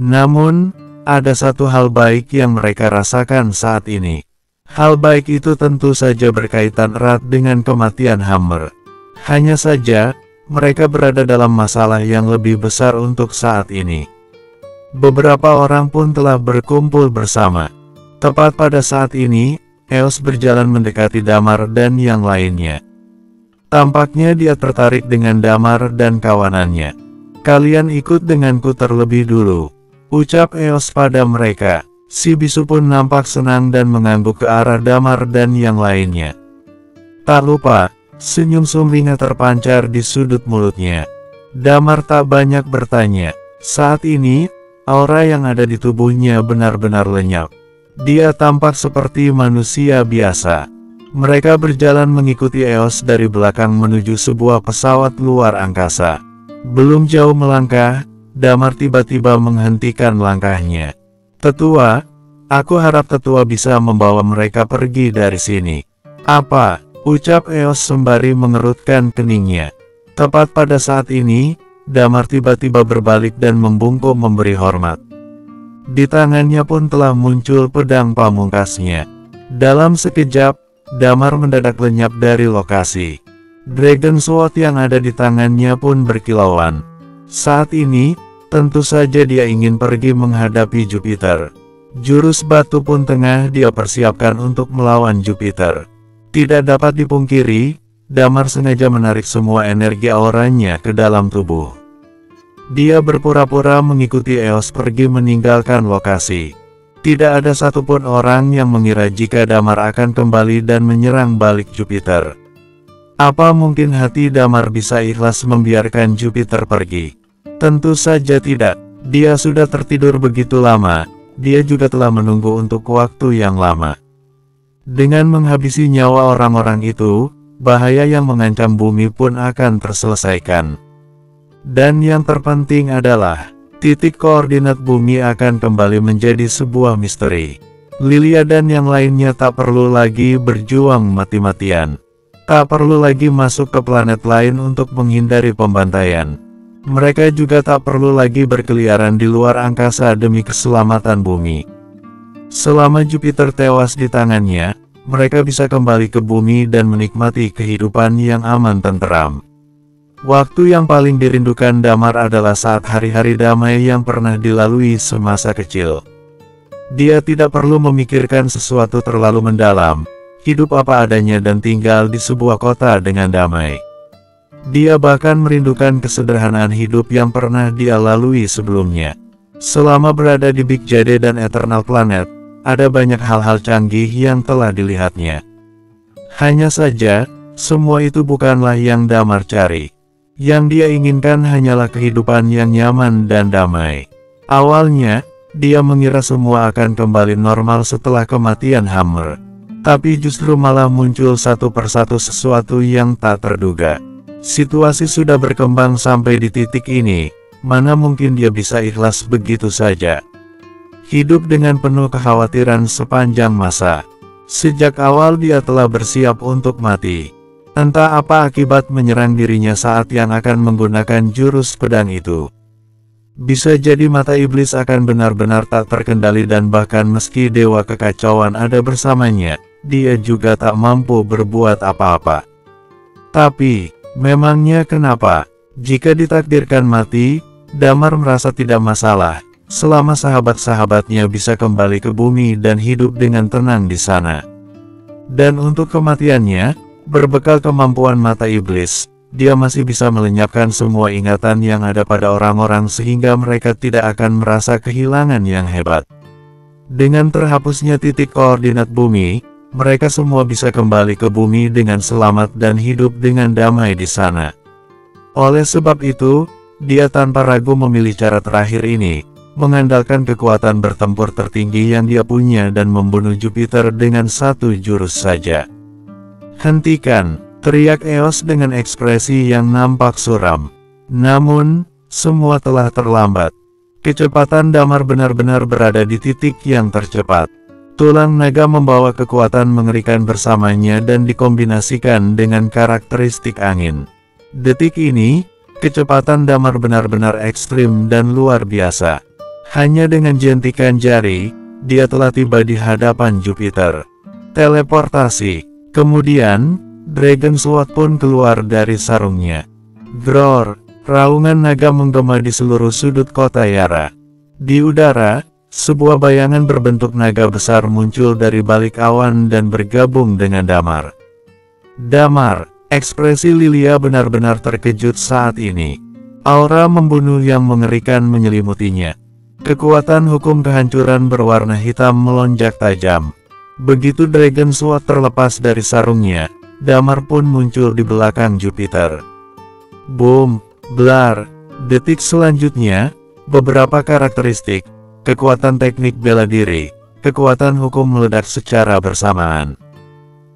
Namun, ada satu hal baik yang mereka rasakan saat ini. Hal baik itu tentu saja berkaitan erat dengan kematian Hammer. Hanya saja, mereka berada dalam masalah yang lebih besar untuk saat ini. Beberapa orang pun telah berkumpul bersama. Tepat pada saat ini, Eos berjalan mendekati Damar dan yang lainnya. Tampaknya dia tertarik dengan Damar dan kawanannya. Kalian ikut denganku terlebih dulu, ucap Eos pada mereka. Si bisu pun nampak senang dan mengangguk ke arah Damar dan yang lainnya. Tak lupa, senyum sumringah terpancar di sudut mulutnya. Damar tak banyak bertanya. Saat ini, aura yang ada di tubuhnya benar-benar lenyap. Dia tampak seperti manusia biasa. Mereka berjalan mengikuti Eos dari belakang menuju sebuah pesawat luar angkasa. Belum jauh melangkah, Damar tiba-tiba menghentikan langkahnya. Tetua, aku harap Tetua bisa membawa mereka pergi dari sini. Apa? Ucap Eos sembari mengerutkan keningnya. Tepat pada saat ini, Damar tiba-tiba berbalik dan membungkuk memberi hormat. Di tangannya pun telah muncul pedang pamungkasnya. Dalam sekejap, Damar mendadak lenyap dari lokasi. Dragon Sword yang ada di tangannya pun berkilauan. Saat ini, tentu saja dia ingin pergi menghadapi Jupiter. Jurus batu pun tengah dia persiapkan untuk melawan Jupiter. Tidak dapat dipungkiri, Damar sengaja menarik semua energi auranya ke dalam tubuh. Dia berpura-pura mengikuti Eos pergi meninggalkan lokasi. Tidak ada satupun orang yang mengira jika Damar akan kembali dan menyerang balik Jupiter. Apa mungkin hati Damar bisa ikhlas membiarkan Jupiter pergi? Tentu saja tidak. Dia sudah tertidur begitu lama, dia juga telah menunggu untuk waktu yang lama. Dengan menghabisi nyawa orang-orang itu, bahaya yang mengancam bumi pun akan terselesaikan. Dan yang terpenting adalah, titik koordinat bumi akan kembali menjadi sebuah misteri. Lilia dan yang lainnya tak perlu lagi berjuang mati-matian. Tak perlu lagi masuk ke planet lain untuk menghindari pembantaian. Mereka juga tak perlu lagi berkeliaran di luar angkasa demi keselamatan bumi. Selama Jupiter tewas di tangannya, mereka bisa kembali ke bumi dan menikmati kehidupan yang aman tenteram. Waktu yang paling dirindukan Damar adalah saat hari-hari damai yang pernah dilalui semasa kecil. Dia tidak perlu memikirkan sesuatu terlalu mendalam, hidup apa adanya dan tinggal di sebuah kota dengan damai. Dia bahkan merindukan kesederhanaan hidup yang pernah dia lalui sebelumnya. Selama berada di Big Jade dan Eternal Planet, ada banyak hal-hal canggih yang telah dilihatnya. Hanya saja, semua itu bukanlah yang Damar cari. Yang dia inginkan hanyalah kehidupan yang nyaman dan damai. Awalnya, dia mengira semua akan kembali normal setelah kematian Hammer. Tapi justru malah muncul satu persatu sesuatu yang tak terduga. Situasi sudah berkembang sampai di titik ini, mana mungkin dia bisa ikhlas begitu saja. Hidup dengan penuh kekhawatiran sepanjang masa. Sejak awal dia telah bersiap untuk mati. Entah apa akibat menyerang dirinya saat yang akan menggunakan jurus pedang itu. Bisa jadi mata iblis akan benar-benar tak terkendali dan bahkan meski dewa kekacauan ada bersamanya, dia juga tak mampu berbuat apa-apa. Tapi, memangnya kenapa? Jika ditakdirkan mati, Damar merasa tidak masalah, selama sahabat-sahabatnya bisa kembali ke bumi dan hidup dengan tenang di sana. Dan untuk kematiannya, berbekal kemampuan mata iblis, dia masih bisa melenyapkan semua ingatan yang ada pada orang-orang sehingga mereka tidak akan merasa kehilangan yang hebat. Dengan terhapusnya titik koordinat bumi, mereka semua bisa kembali ke bumi dengan selamat dan hidup dengan damai di sana. Oleh sebab itu, dia tanpa ragu memilih cara terakhir ini, mengandalkan kekuatan bertempur tertinggi yang dia punya dan membunuh Jupiter dengan satu jurus saja. "Hentikan!" teriak Eos dengan ekspresi yang nampak suram. Namun, semua telah terlambat. Kecepatan Damar benar-benar berada di titik yang tercepat. Tulang naga membawa kekuatan mengerikan bersamanya dan dikombinasikan dengan karakteristik angin. Detik ini, kecepatan Damar benar-benar ekstrim dan luar biasa. Hanya dengan jentikan jari, dia telah tiba di hadapan Jupiter. Teleportasi. Kemudian, Dragon Sword pun keluar dari sarungnya. Gror, raungan naga menggema di seluruh sudut kota Yara. Di udara, sebuah bayangan berbentuk naga besar muncul dari balik awan dan bergabung dengan Damar. Damar, ekspresi Lilia benar-benar terkejut saat ini. Aura membunuh yang mengerikan menyelimutinya. Kekuatan hukum kehancuran berwarna hitam melonjak tajam. Begitu Dragon Sword terlepas dari sarungnya, Damar pun muncul di belakang Jupiter. Boom, blar. Detik selanjutnya, beberapa karakteristik, kekuatan teknik bela diri, kekuatan hukum meledak secara bersamaan.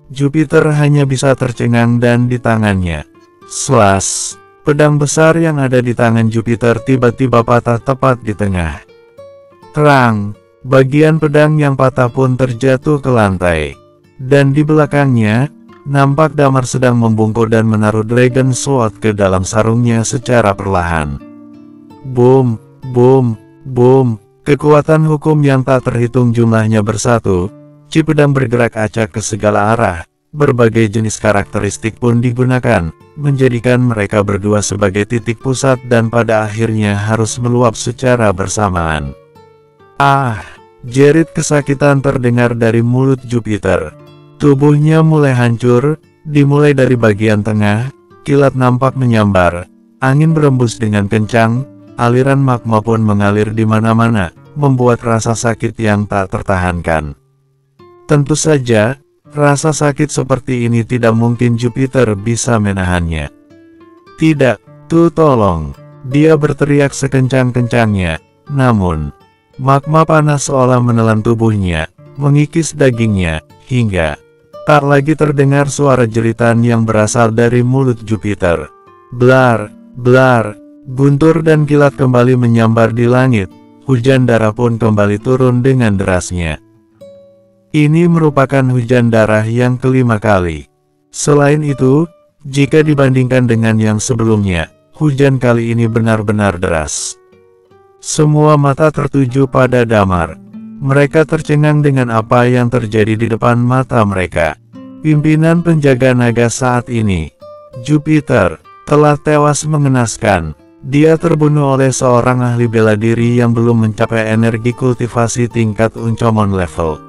Jupiter hanya bisa tercengang dan di tangannya. Slash, pedang besar yang ada di tangan Jupiter tiba-tiba patah tepat di tengah. Terang, bagian pedang yang patah pun terjatuh ke lantai. Dan di belakangnya, nampak Damar sedang membungkuk dan menaruh Dragon Sword ke dalam sarungnya secara perlahan. Boom, boom, boom. Kekuatan hukum yang tak terhitung jumlahnya bersatu, Ci pedang bergerak acak ke segala arah, berbagai jenis karakteristik pun digunakan, menjadikan mereka berdua sebagai titik pusat dan pada akhirnya harus meluap secara bersamaan. Ah, jerit kesakitan terdengar dari mulut Jupiter. Tubuhnya mulai hancur, dimulai dari bagian tengah, kilat nampak menyambar, angin berembus dengan kencang, aliran magma pun mengalir di mana-mana, membuat rasa sakit yang tak tertahankan. Tentu saja, rasa sakit seperti ini tidak mungkin Jupiter bisa menahannya. Tidak, tuh tolong, dia berteriak sekencang-kencangnya, namun, magma panas seolah menelan tubuhnya, mengikis dagingnya, hingga tak lagi terdengar suara jeritan yang berasal dari mulut Jupiter. Blar, blar. Guntur dan kilat kembali menyambar di langit, hujan darah pun kembali turun dengan derasnya. Ini merupakan hujan darah yang kelima kali. Selain itu, jika dibandingkan dengan yang sebelumnya, hujan kali ini benar-benar deras. Semua mata tertuju pada Damar. Mereka tercengang dengan apa yang terjadi di depan mata mereka. Pimpinan penjaga naga saat ini, Jupiter, telah tewas mengenaskan. Dia terbunuh oleh seorang ahli bela diri yang belum mencapai energi kultivasi tingkat Uncomon level.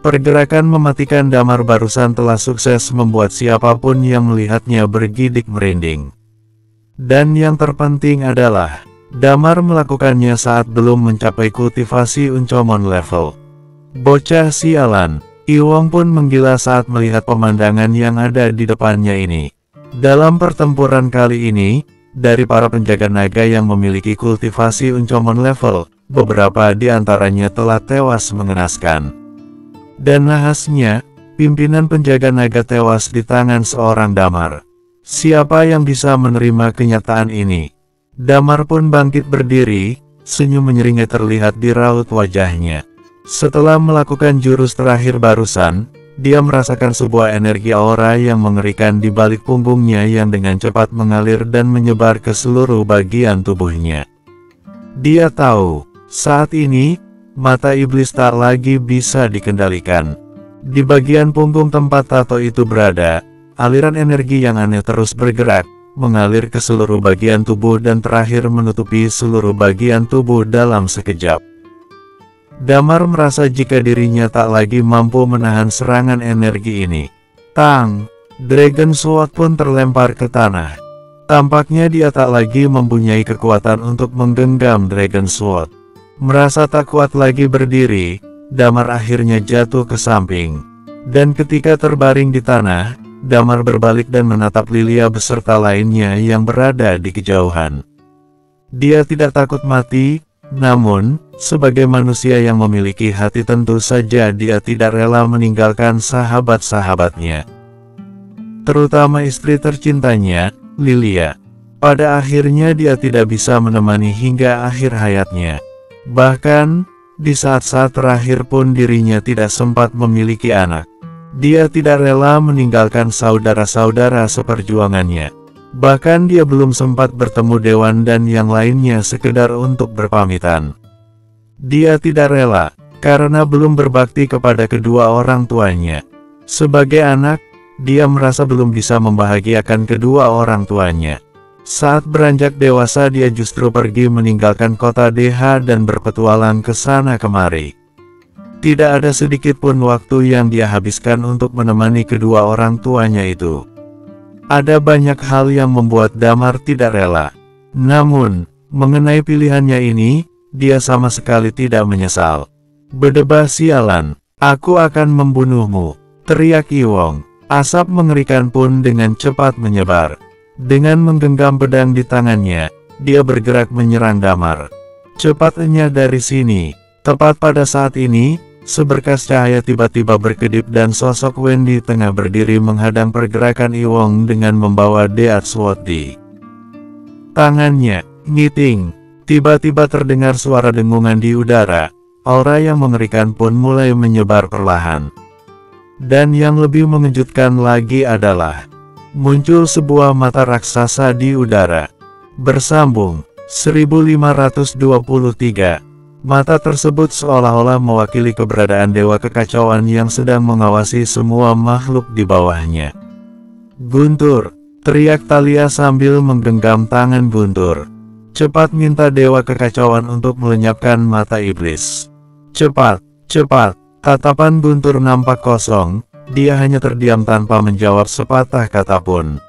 Pergerakan mematikan Damar barusan telah sukses membuat siapapun yang melihatnya bergidik merinding. Dan yang terpenting adalah, Damar melakukannya saat belum mencapai kultivasi Uncomon level. Bocah sialan, Iwong pun menggila saat melihat pemandangan yang ada di depannya ini. Dalam pertempuran kali ini, dari para penjaga naga yang memiliki kultivasi Uncomon level, beberapa di antaranya telah tewas mengenaskan. Dan nahasnya, pimpinan penjaga naga tewas di tangan seorang Damar. Siapa yang bisa menerima kenyataan ini? Damar pun bangkit berdiri, senyum menyeringai terlihat di raut wajahnya. Setelah melakukan jurus terakhir barusan, dia merasakan sebuah energi aura yang mengerikan di balik punggungnya yang dengan cepat mengalir dan menyebar ke seluruh bagian tubuhnya. Dia tahu, saat ini, mata iblis tak lagi bisa dikendalikan. Di bagian punggung tempat tato itu berada, aliran energi yang aneh terus bergerak, mengalir ke seluruh bagian tubuh dan terakhir menutupi seluruh bagian tubuh dalam sekejap. Damar merasa jika dirinya tak lagi mampu menahan serangan energi ini. Tang! Dragon Sword pun terlempar ke tanah. Tampaknya dia tak lagi mempunyai kekuatan untuk menggenggam Dragon Sword. Merasa tak kuat lagi berdiri, Damar akhirnya jatuh ke samping. Dan ketika terbaring di tanah, Damar berbalik dan menatap Lilia beserta lainnya yang berada di kejauhan. Dia tidak takut mati, namun, sebagai manusia yang memiliki hati tentu saja dia tidak rela meninggalkan sahabat-sahabatnya. Terutama istri tercintanya, Lilia. Pada akhirnya dia tidak bisa menemani hingga akhir hayatnya. Bahkan, di saat-saat terakhir pun dirinya tidak sempat memiliki anak. Dia tidak rela meninggalkan saudara-saudara seperjuangannya. Bahkan dia belum sempat bertemu Dewan dan yang lainnya sekedar untuk berpamitan. Dia tidak rela, karena belum berbakti kepada kedua orang tuanya. Sebagai anak, dia merasa belum bisa membahagiakan kedua orang tuanya. Saat beranjak dewasa dia justru pergi meninggalkan kota Deha dan berpetualang ke sana kemari. Tidak ada sedikit pun waktu yang dia habiskan untuk menemani kedua orang tuanya itu. Ada banyak hal yang membuat Damar tidak rela. Namun, mengenai pilihannya ini, dia sama sekali tidak menyesal. Berdebah sialan, aku akan membunuhmu, teriak Iwong. Asap mengerikan pun dengan cepat menyebar. Dengan menggenggam pedang di tangannya, dia bergerak menyerang Damar. Cepatnya dari sini. Tepat pada saat ini, seberkas cahaya tiba-tiba berkedip dan sosok Wendy tengah berdiri menghadang pergerakan Iwong dengan membawa Death Sword di tangannya. Ngiting, tiba-tiba terdengar suara dengungan di udara. Aura yang mengerikan pun mulai menyebar perlahan. Dan yang lebih mengejutkan lagi adalah muncul sebuah mata raksasa di udara. Bersambung, 1523. Mata tersebut seolah-olah mewakili keberadaan Dewa Kekacauan yang sedang mengawasi semua makhluk di bawahnya. Guntur, teriak Thalia sambil menggenggam tangan Guntur. Cepat minta Dewa Kekacauan untuk melenyapkan mata iblis. Cepat, cepat. Tatapan Guntur nampak kosong, dia hanya terdiam tanpa menjawab sepatah kata pun.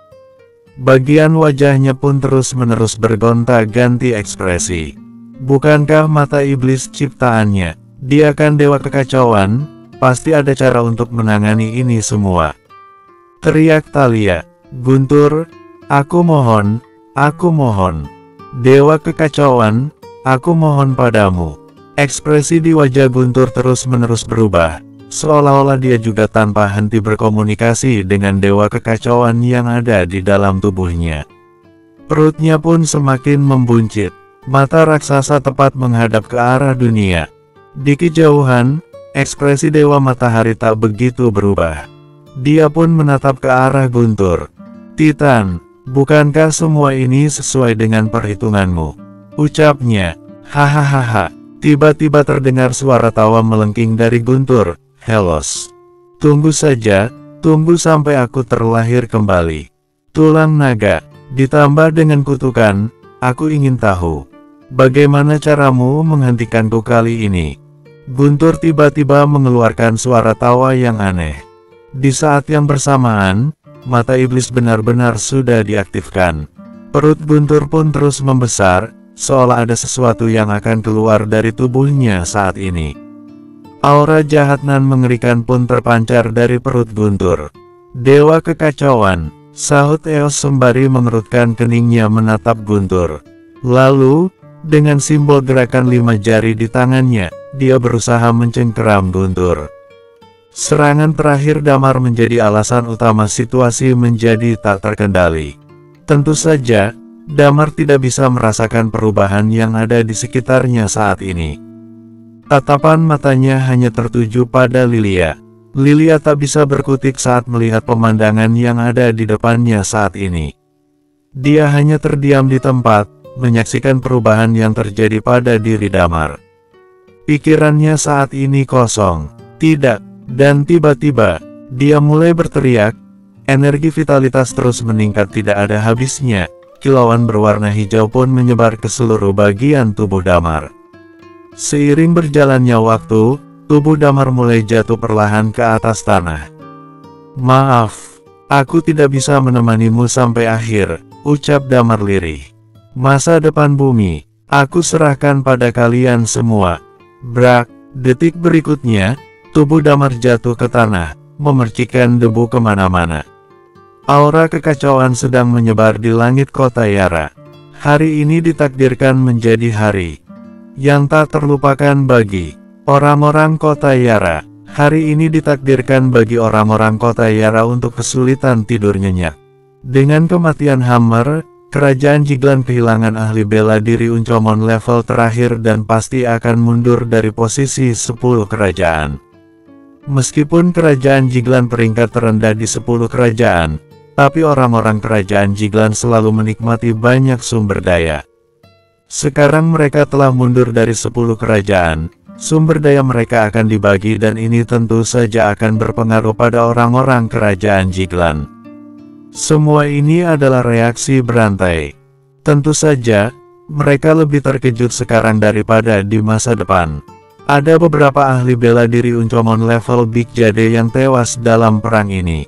Bagian wajahnya pun terus-menerus bergonta-ganti ekspresi. Bukankah mata iblis ciptaannya? Dia kan Dewa Kekacauan, pasti ada cara untuk menangani ini semua. Teriak Thalia. Guntur, aku mohon, aku mohon. Dewa Kekacauan, aku mohon padamu. Ekspresi di wajah Guntur terus-menerus berubah, seolah-olah dia juga tanpa henti berkomunikasi dengan Dewa Kekacauan yang ada di dalam tubuhnya. Perutnya pun semakin membuncit. Mata raksasa tepat menghadap ke arah dunia. Di kejauhan, ekspresi Dewa Matahari tak begitu berubah. Dia pun menatap ke arah Guntur. Titan, bukankah semua ini sesuai dengan perhitunganmu? Ucapnya. Hahaha. Tiba-tiba terdengar suara tawa melengking dari Guntur. Helos. Tunggu saja, tunggu sampai aku terlahir kembali. Tulang naga, ditambah dengan kutukan, aku ingin tahu. Bagaimana caramu menghentikanku kali ini? Guntur tiba-tiba mengeluarkan suara tawa yang aneh. Di saat yang bersamaan, mata iblis benar-benar sudah diaktifkan. Perut Guntur pun terus membesar, seolah ada sesuatu yang akan keluar dari tubuhnya saat ini. Aura jahat nan mengerikan pun terpancar dari perut Guntur. Dewa Kekacauan, sahut Eos sembari mengerutkan keningnya menatap Guntur. Lalu, dengan simbol gerakan 5 jari di tangannya, dia berusaha mencengkeram Guntur. Serangan terakhir Damar menjadi alasan utama situasi menjadi tak terkendali. Tentu saja, Damar tidak bisa merasakan perubahan yang ada di sekitarnya saat ini. Tatapan matanya hanya tertuju pada Lilia. Lilia tak bisa berkutik saat melihat pemandangan yang ada di depannya saat ini. Dia hanya terdiam di tempat, menyaksikan perubahan yang terjadi pada diri Damar. Pikirannya saat ini kosong. Tidak, dan tiba-tiba, dia mulai berteriak. Energi vitalitas terus meningkat tidak ada habisnya. Kilauan berwarna hijau pun menyebar ke seluruh bagian tubuh Damar. Seiring berjalannya waktu, tubuh Damar mulai jatuh perlahan ke atas tanah. "Maaf, aku tidak bisa menemanimu sampai akhir," ucap Damar lirih. "Masa depan bumi, aku serahkan pada kalian semua." Brak, detik berikutnya, tubuh Damar jatuh ke tanah, memercikan debu kemana-mana. Aura kekacauan sedang menyebar di langit kota Yara. Hari ini ditakdirkan menjadi hari yang tak terlupakan bagi orang-orang kota Yara. Hari ini ditakdirkan bagi orang-orang kota Yara untuk kesulitan tidur nyenyak. Dengan kematian Hammer, kerajaan Jiglan kehilangan ahli bela diri Uncomon level terakhir dan pasti akan mundur dari posisi 10 kerajaan. Meskipun kerajaan Jiglan peringkat terendah di 10 kerajaan, tapi orang-orang kerajaan Jiglan selalu menikmati banyak sumber daya. Sekarang mereka telah mundur dari 10 kerajaan, sumber daya mereka akan dibagi dan ini tentu saja akan berpengaruh pada orang-orang kerajaan Jiglan. Semua ini adalah reaksi berantai. Tentu saja, mereka lebih terkejut sekarang daripada di masa depan. Ada beberapa ahli bela diri Uncomon level Big Jade yang tewas dalam perang ini.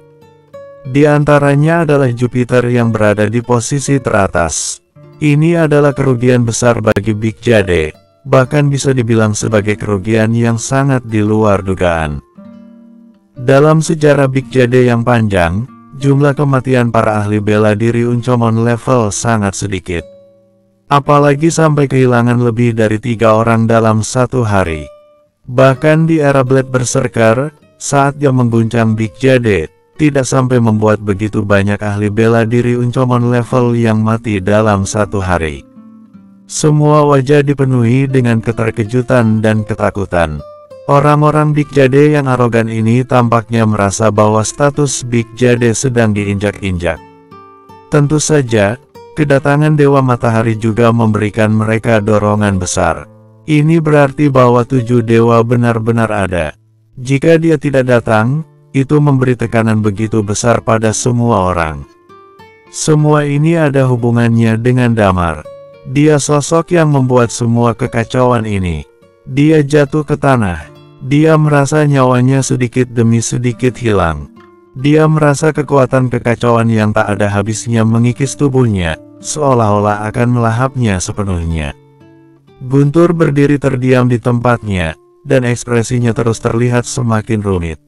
Di antaranya adalah Jupiter yang berada di posisi teratas. Ini adalah kerugian besar bagi Big Jade, bahkan bisa dibilang sebagai kerugian yang sangat di luar dugaan. Dalam sejarah Big Jade yang panjang, jumlah kematian para ahli bela diri Uncomon level sangat sedikit. Apalagi sampai kehilangan lebih dari 3 orang dalam satu hari. Bahkan di era Blade Berserker, saat dia mengguncang Big Jade, tidak sampai membuat begitu banyak ahli bela diri Uncomon level yang mati dalam satu hari. Semua wajah dipenuhi dengan keterkejutan dan ketakutan. Orang-orang Big Jade yang arogan ini tampaknya merasa bahwa status Big Jade sedang diinjak-injak. Tentu saja, kedatangan Dewa Matahari juga memberikan mereka dorongan besar. Ini berarti bahwa 7 dewa benar-benar ada. Jika dia tidak datang, itu memberi tekanan begitu besar pada semua orang. Semua ini ada hubungannya dengan Damar. Dia sosok yang membuat semua kekacauan ini. Dia jatuh ke tanah. Dia merasa nyawanya sedikit demi sedikit hilang. Dia merasa kekuatan kekacauan yang tak ada habisnya mengikis tubuhnya, seolah-olah akan melahapnya sepenuhnya. Guntur berdiri terdiam di tempatnya, dan ekspresinya terus terlihat semakin rumit.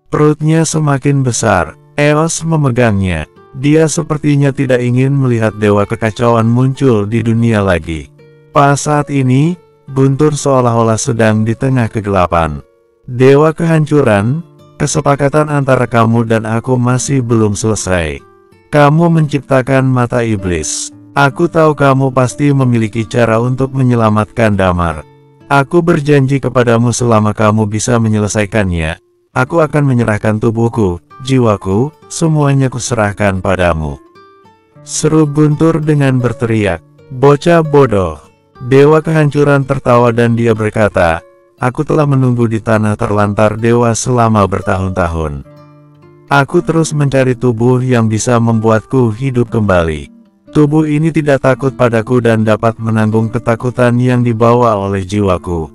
Perutnya semakin besar, Eos memegangnya. Dia sepertinya tidak ingin melihat dewa kekacauan muncul di dunia lagi. Pas saat ini, Guntur seolah-olah sedang di tengah kegelapan. Dewa kehancuran, kesepakatan antara kamu dan aku masih belum selesai. Kamu menciptakan mata iblis. Aku tahu kamu pasti memiliki cara untuk menyelamatkan Damar. Aku berjanji kepadamu selama kamu bisa menyelesaikannya, aku akan menyerahkan tubuhku, jiwaku, semuanya kuserahkan padamu. Seru Guntur dengan berteriak, "Bocah bodoh!" Dewa kehancuran tertawa dan dia berkata, "Aku telah menunggu di tanah terlantar dewa selama bertahun-tahun. Aku terus mencari tubuh yang bisa membuatku hidup kembali. Tubuh ini tidak takut padaku dan dapat menanggung ketakutan yang dibawa oleh jiwaku.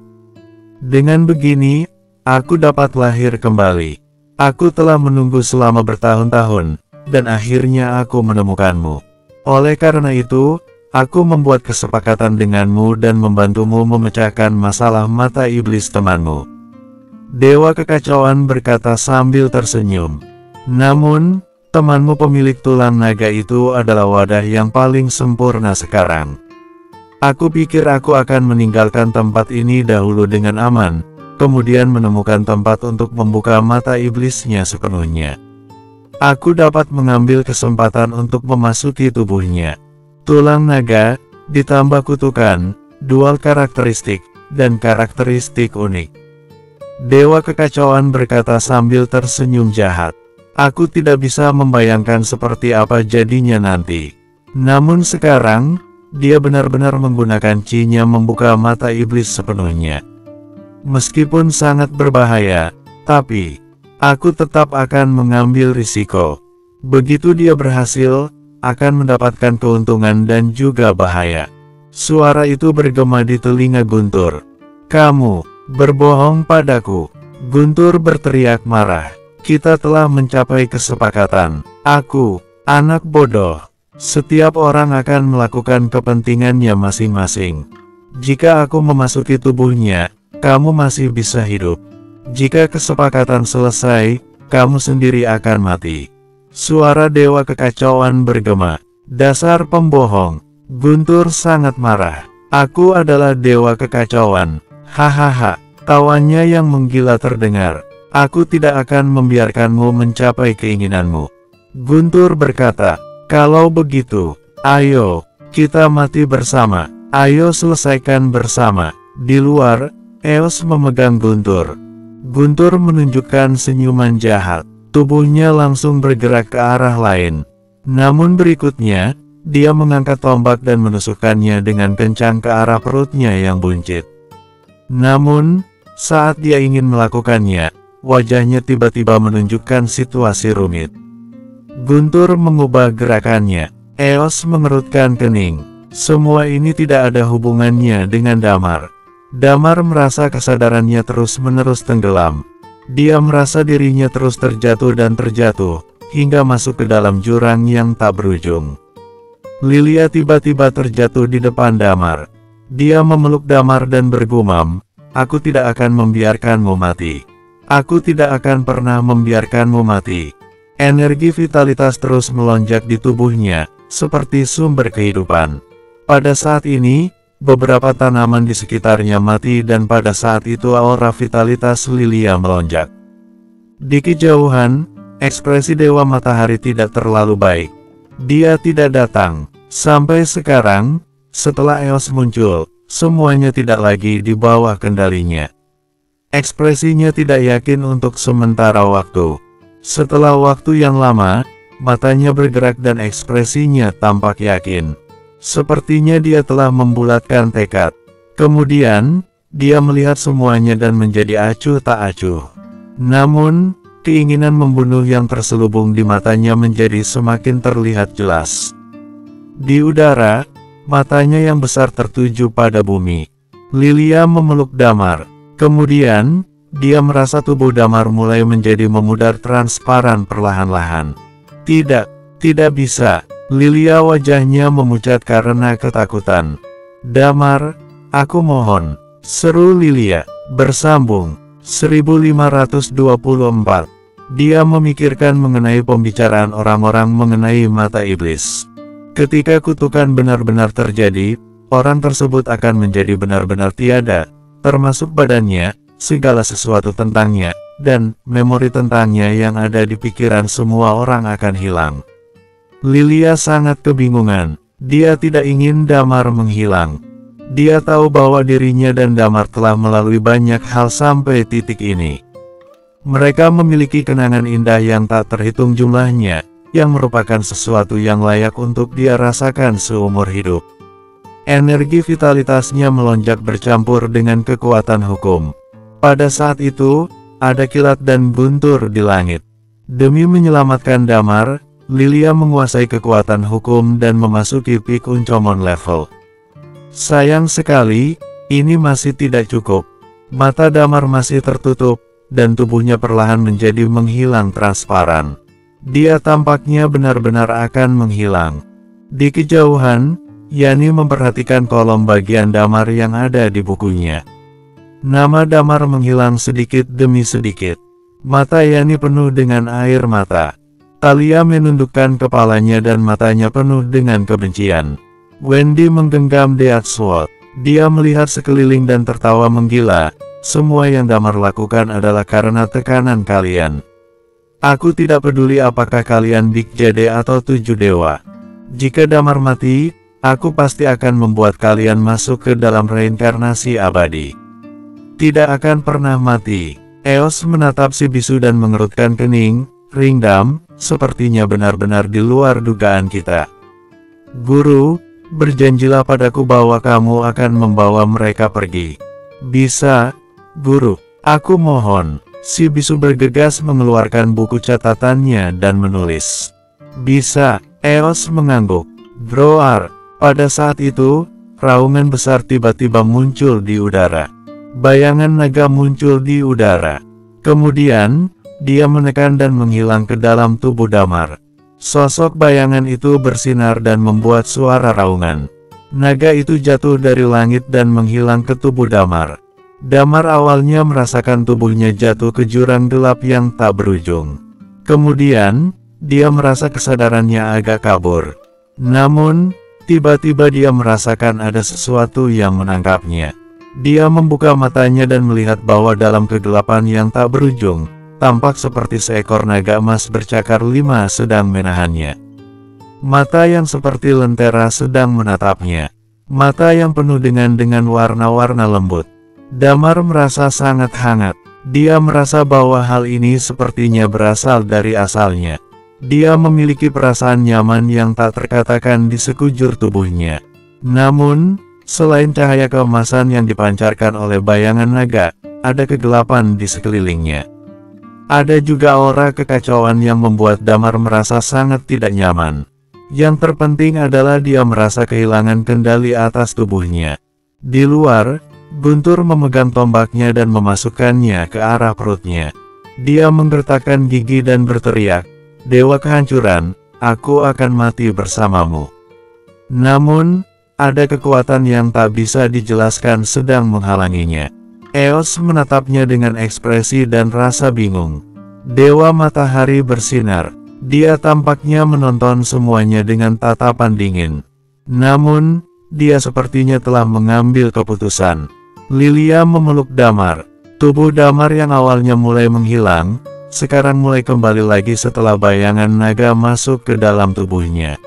Dengan begini, aku dapat lahir kembali. Aku telah menunggu selama bertahun-tahun, dan akhirnya aku menemukanmu. Oleh karena itu, aku membuat kesepakatan denganmu dan membantumu memecahkan masalah mata iblis temanmu." Dewa kekacauan berkata sambil tersenyum. "Namun, temanmu pemilik tulang naga itu adalah wadah yang paling sempurna sekarang. Aku pikir aku akan meninggalkan tempat ini dahulu dengan aman, kemudian menemukan tempat untuk membuka mata iblisnya sepenuhnya. Aku dapat mengambil kesempatan untuk memasuki tubuhnya. Tulang naga, ditambah kutukan, dual karakteristik, dan karakteristik unik. Dewa Kekacauan berkata sambil tersenyum jahat. Aku tidak bisa membayangkan seperti apa jadinya nanti. Namun sekarang, dia benar-benar menggunakan Qi-nya membuka mata iblis sepenuhnya. Meskipun sangat berbahaya, tapi aku tetap akan mengambil risiko. Begitu dia berhasil, akan mendapatkan keuntungan dan juga bahaya. Suara itu bergema di telinga Guntur. Kamu berbohong padaku. Guntur berteriak marah. Kita telah mencapai kesepakatan. Aku, anak bodoh. Setiap orang akan melakukan kepentingannya masing-masing. Jika aku memasuki tubuhnya, kamu masih bisa hidup. Jika kesepakatan selesai, kamu sendiri akan mati. Suara Dewa Kekacauan bergema. Dasar pembohong. Guntur sangat marah. Aku adalah Dewa Kekacauan. Hahaha. Tawannya yang menggila terdengar. Aku tidak akan membiarkanmu mencapai keinginanmu. Guntur berkata, kalau begitu, ayo, kita mati bersama. Ayo selesaikan bersama. Di luar, Eos memegang Guntur. Guntur menunjukkan senyuman jahat. Tubuhnya langsung bergerak ke arah lain. Namun berikutnya, dia mengangkat tombak dan menusukkannya dengan kencang ke arah perutnya yang buncit. Namun, saat dia ingin melakukannya, wajahnya tiba-tiba menunjukkan situasi rumit. Guntur mengubah gerakannya. Eos mengerutkan kening. Semua ini tidak ada hubungannya dengan Damar. Damar merasa kesadarannya terus-menerus tenggelam. Dia merasa dirinya terus terjatuh dan terjatuh, hingga masuk ke dalam jurang yang tak berujung. Lilia tiba-tiba terjatuh di depan Damar. Dia memeluk Damar dan bergumam, aku tidak akan membiarkanmu mati. Aku tidak akan pernah membiarkanmu mati. Energi vitalitas terus melonjak di tubuhnya, seperti sumber kehidupan. Pada saat ini, beberapa tanaman di sekitarnya mati dan pada saat itu aura vitalitas Lilia melonjak. Di kejauhan, ekspresi Dewa Matahari tidak terlalu baik. Dia tidak datang. Sampai sekarang, setelah Eos muncul, semuanya tidak lagi di bawah kendalinya. Ekspresinya tidak yakin untuk sementara waktu. Setelah waktu yang lama, matanya bergerak dan ekspresinya tampak yakin. Sepertinya dia telah membulatkan tekad. Kemudian, dia melihat semuanya dan menjadi acuh tak acuh. Namun, keinginan membunuh yang terselubung di matanya menjadi semakin terlihat jelas. Di udara, matanya yang besar tertuju pada bumi. Lilia memeluk Damar. Kemudian, dia merasa tubuh Damar mulai menjadi memudar transparan perlahan-lahan. Tidak bisa. Lilia wajahnya memucat karena ketakutan. Damar, aku mohon. Seru Lilia. Bersambung. 1524. Dia memikirkan mengenai pembicaraan orang-orang mengenai mata iblis. Ketika kutukan benar-benar terjadi, orang tersebut akan menjadi benar-benar tiada, termasuk badannya, segala sesuatu tentangnya, dan memori tentangnya yang ada di pikiran semua orang akan hilang. Lilia sangat kebingungan. Dia tidak ingin Damar menghilang. Dia tahu bahwa dirinya dan Damar telah melalui banyak hal sampai titik ini. Mereka memiliki kenangan indah yang tak terhitung jumlahnya, yang merupakan sesuatu yang layak untuk dia rasakan seumur hidup. Energi vitalitasnya melonjak bercampur dengan kekuatan hukum. Pada saat itu, ada kilat dan guntur di langit. Demi menyelamatkan Damar, Lilia menguasai kekuatan hukum dan memasuki peak Uncomon level. Sayang sekali, ini masih tidak cukup. Mata Damar masih tertutup, dan tubuhnya perlahan menjadi menghilang transparan. Dia tampaknya benar-benar akan menghilang. Di kejauhan, Yani memperhatikan kolom bagian Damar yang ada di bukunya. Nama Damar menghilang sedikit demi sedikit. Mata Yani penuh dengan air mata. Talia menundukkan kepalanya dan matanya penuh dengan kebencian. Wendy menggenggam Death Sword. Dia melihat sekeliling dan tertawa menggila. Semua yang Damar lakukan adalah karena tekanan kalian. Aku tidak peduli apakah kalian Big Jade atau 7 dewa. Jika Damar mati, aku pasti akan membuat kalian masuk ke dalam reinkarnasi abadi. Tidak akan pernah mati. Eos menatap si bisu dan mengerutkan kening. Ringdam, sepertinya benar-benar di luar dugaan kita. Guru, berjanjilah padaku bahwa kamu akan membawa mereka pergi. Bisa, Guru, aku mohon. Si bisu bergegas mengeluarkan buku catatannya dan menulis. Bisa, Eos mengangguk. Groar. Pada saat itu, raungan besar tiba-tiba muncul di udara. Bayangan naga muncul di udara. Kemudian, dia menekan dan menghilang ke dalam tubuh Damar. Sosok bayangan itu bersinar dan membuat suara raungan. Naga itu jatuh dari langit dan menghilang ke tubuh Damar. Damar awalnya merasakan tubuhnya jatuh ke jurang gelap yang tak berujung. Kemudian, dia merasa kesadarannya agak kabur. Namun, tiba-tiba dia merasakan ada sesuatu yang menangkapnya. Dia membuka matanya dan melihat bahwa dalam kegelapan yang tak berujung, tampak seperti seekor naga emas bercakar 5 sedang menahannya. Mata yang seperti lentera sedang menatapnya. Mata yang penuh dengan warna-warna lembut. Damar merasa sangat hangat. Dia merasa bahwa hal ini sepertinya berasal dari asalnya. Dia memiliki perasaan nyaman yang tak terkatakan di sekujur tubuhnya. Namun, selain cahaya keemasan yang dipancarkan oleh bayangan naga, ada kegelapan di sekelilingnya. Ada juga aura kekacauan yang membuat Damar merasa sangat tidak nyaman. Yang terpenting adalah dia merasa kehilangan kendali atas tubuhnya. Di luar, Guntur memegang tombaknya dan memasukkannya ke arah perutnya. Dia menggertakkan gigi dan berteriak, "Dewa kehancuran, aku akan mati bersamamu." Namun, ada kekuatan yang tak bisa dijelaskan sedang menghalanginya. Eos menatapnya dengan ekspresi dan rasa bingung. Dewa Matahari bersinar. Dia tampaknya menonton semuanya dengan tatapan dingin. Namun, dia sepertinya telah mengambil keputusan. Lilia memeluk Damar. Tubuh Damar yang awalnya mulai menghilang, sekarang mulai kembali lagi setelah bayangan naga masuk ke dalam tubuhnya.